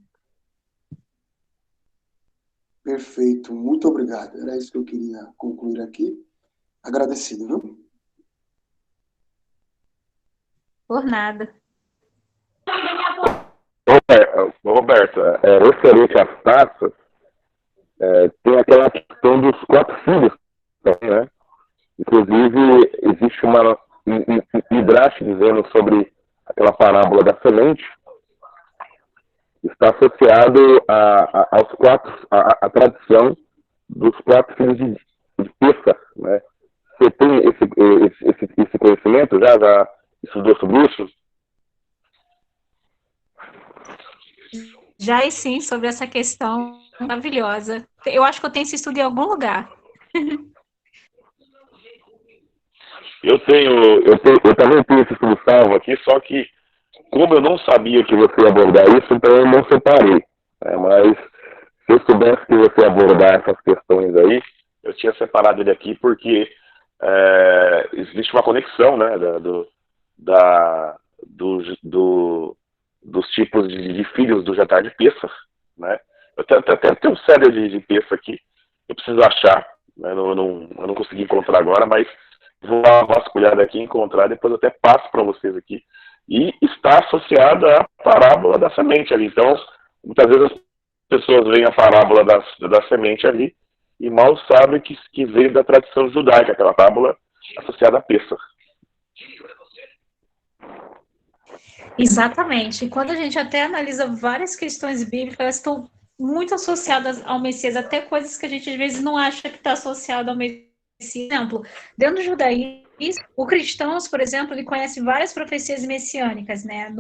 Speaker 8: Perfeito, muito obrigado. Era isso que eu queria concluir aqui. Agradecido, viu?
Speaker 1: Por nada.
Speaker 4: Roberto, referente às taças, tem aquela questão dos 4 filhos também, né? Inclusive, existe um Midrash dizendo sobre aquela parábola da semente, está associado à tradição dos 4 filhos de Pesach, né? Você tem esse conhecimento? Já estudou sobre isso?
Speaker 1: Já e sim, sobre essa questão maravilhosa. Eu acho que eu tenho esse estudo em algum lugar.
Speaker 4: Eu também tenho esse estudo salvo aqui, só que como eu não sabia que você ia abordar isso, então eu não separei. Mas se eu soubesse que você ia abordar essas questões aí, eu tinha separado ele aqui porque existe uma conexão, né, dos tipos de filhos do jantar de Pesach, né? Eu até tenho um sério de Pesach aqui, eu preciso achar, né? Eu não consegui encontrar agora, mas vou dar uma vasculhada aqui, encontrar, depois eu até passo para vocês aqui. E está associada à parábola da semente ali. Então, muitas vezes as pessoas veem a parábola da semente ali e mal sabem que veio da tradição judaica, aquela parábola associada a Pesach.
Speaker 1: Exatamente. Quando a gente até analisa várias questões bíblicas, elas estão muito associadas ao Messias, até coisas que a gente às vezes não acha que está associado ao Messias. Por exemplo, dentro do judaísmo, o cristãos, por exemplo, ele conhece várias profecias messiânicas, né,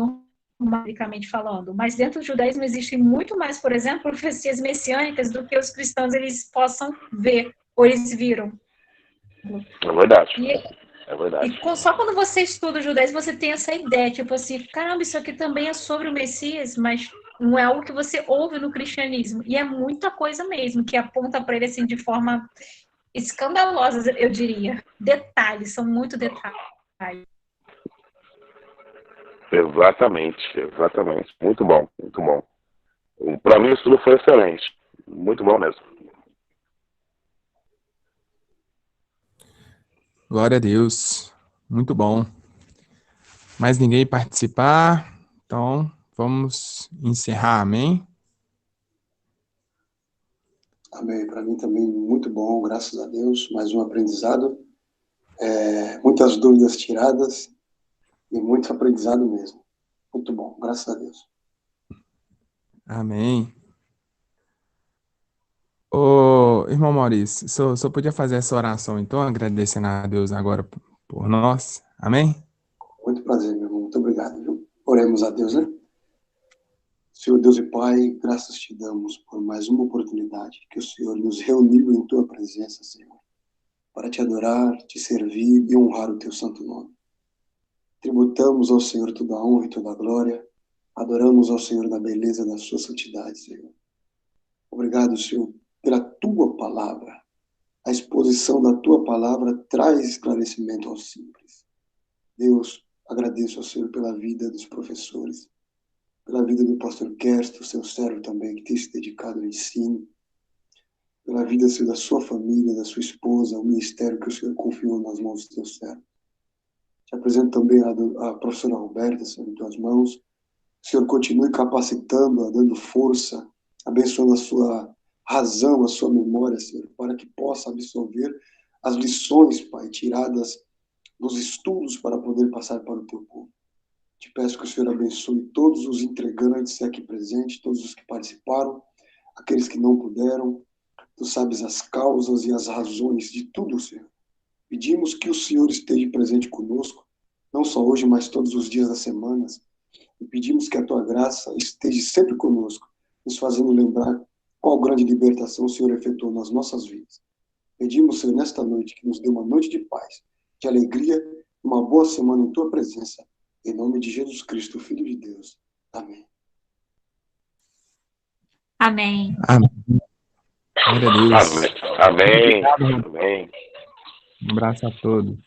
Speaker 1: numericamente falando, mas dentro do judaísmo existem muito mais, por exemplo, profecias messiânicas do que os cristãos eles possam ver, ou eles viram.
Speaker 4: É verdade.
Speaker 1: É verdade. E só quando você estuda o judaísmo, você tem essa ideia, tipo assim, caramba, isso aqui também é sobre o Messias, mas não é algo que você ouve no cristianismo. E é muita coisa mesmo, que aponta para ele assim de forma escandalosa, eu diria. Detalhes, são muito detalhes.
Speaker 4: Exatamente. Muito bom. Para mim, o estudo foi excelente. Muito bom mesmo.
Speaker 2: Glória a Deus. Muito bom. Mais ninguém participar? Então, vamos encerrar. Amém?
Speaker 8: Amém. Para mim também muito bom, graças a Deus. Mais um aprendizado. Muitas dúvidas tiradas e muito aprendizado mesmo. Muito bom, graças a Deus.
Speaker 2: Amém. Ô, irmão Maurício, só podia fazer essa oração, então, agradecendo a Deus agora por nós. Amém?
Speaker 8: Muito prazer, meu irmão. Muito obrigado, viu? Oremos a Deus, né? Senhor Deus e Pai, graças te damos por mais uma oportunidade que o Senhor nos reuniu em tua presença, Senhor, para te adorar, te servir e honrar o teu santo nome. Tributamos ao Senhor toda a honra e toda a glória, adoramos ao Senhor na beleza da sua santidade, Senhor. Obrigado, Senhor, pela tua palavra. A exposição da tua palavra traz esclarecimento aos simples. Deus, agradeço ao Senhor pela vida dos professores, pela vida do pastor Kersto, seu servo também, que tem se dedicado ao ensino, pela vida, Senhor, da sua família, da sua esposa, o ministério que o Senhor confiou nas mãos do teu servo. Te apresento também a professora Roberta, Senhor, em tuas mãos. O Senhor continue capacitando-a, dando força, abençoando a sua razão, a sua memória, Senhor, para que possa absorver as lições, Pai, tiradas dos estudos para poder passar para o teu povo. Te peço que o Senhor abençoe todos os integrantes aqui presentes, todos os que participaram, aqueles que não puderam. Tu sabes as causas e as razões de tudo, Senhor. Pedimos que o Senhor esteja presente conosco, não só hoje, mas todos os dias das semanas. E pedimos que a tua graça esteja sempre conosco, nos fazendo lembrar qual grande libertação o Senhor efetuou nas nossas vidas. Pedimos, Senhor, nesta noite, que nos dê uma noite de paz, de alegria, uma boa semana em tua presença. Em nome de Jesus Cristo, Filho de Deus. Amém.
Speaker 1: Amém.
Speaker 2: Amém. Glória a Deus.
Speaker 4: Amém.
Speaker 2: Obrigado.
Speaker 4: Amém.
Speaker 2: Um abraço a todos.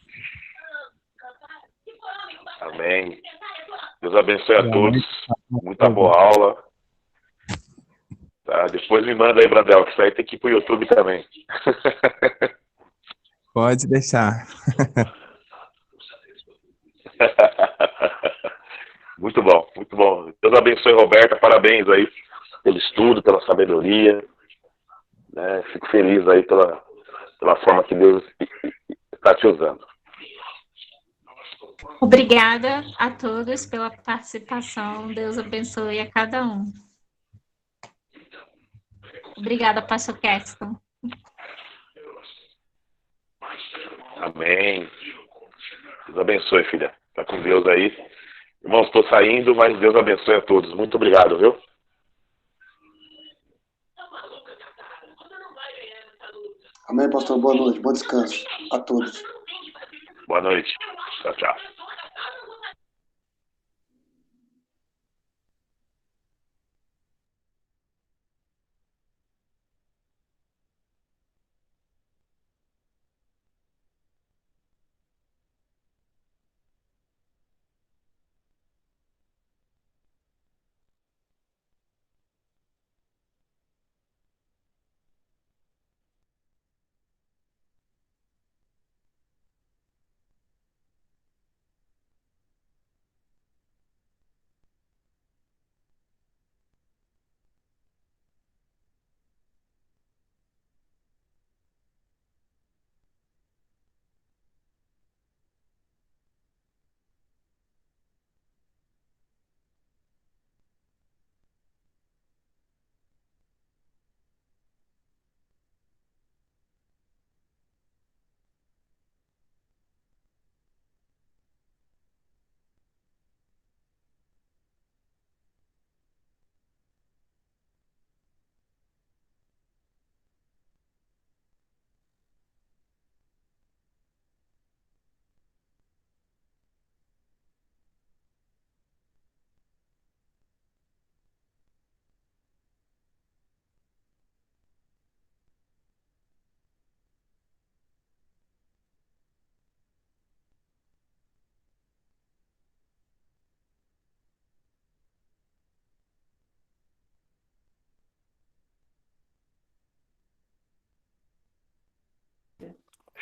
Speaker 4: Amém. Deus abençoe a
Speaker 2: Boa
Speaker 4: todos.
Speaker 2: noite.
Speaker 4: Muita boa aula. Tá? Depois me manda aí, Brandel, que isso aí tem que ir pro YouTube também.
Speaker 2: Pode deixar.
Speaker 4: Muito bom, muito bom. Deus abençoe, Roberta. Parabéns aí pelo estudo, pela sabedoria. Né? Fico feliz aí pela forma que Deus está te usando.
Speaker 1: Obrigada a todos pela participação. Deus abençoe a cada um. Obrigada, Pastor Keston.
Speaker 4: Amém. Deus abençoe, filha. Tá com Deus aí. Irmãos, estou saindo, mas Deus abençoe a todos. Muito obrigado, viu?
Speaker 8: Amém, pastor. Boa noite. Bom descanso a todos.
Speaker 4: Boa noite. Tchau, tchau.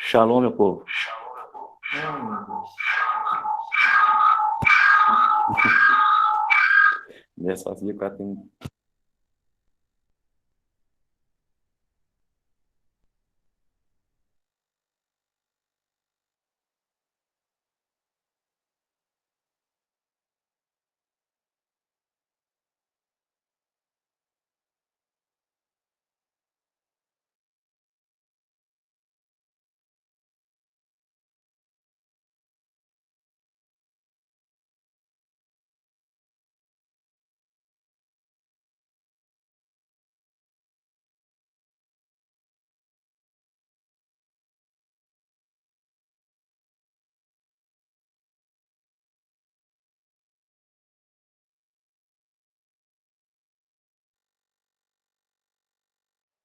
Speaker 3: Shalom, meu povo. Nessa sozinha, o cara tem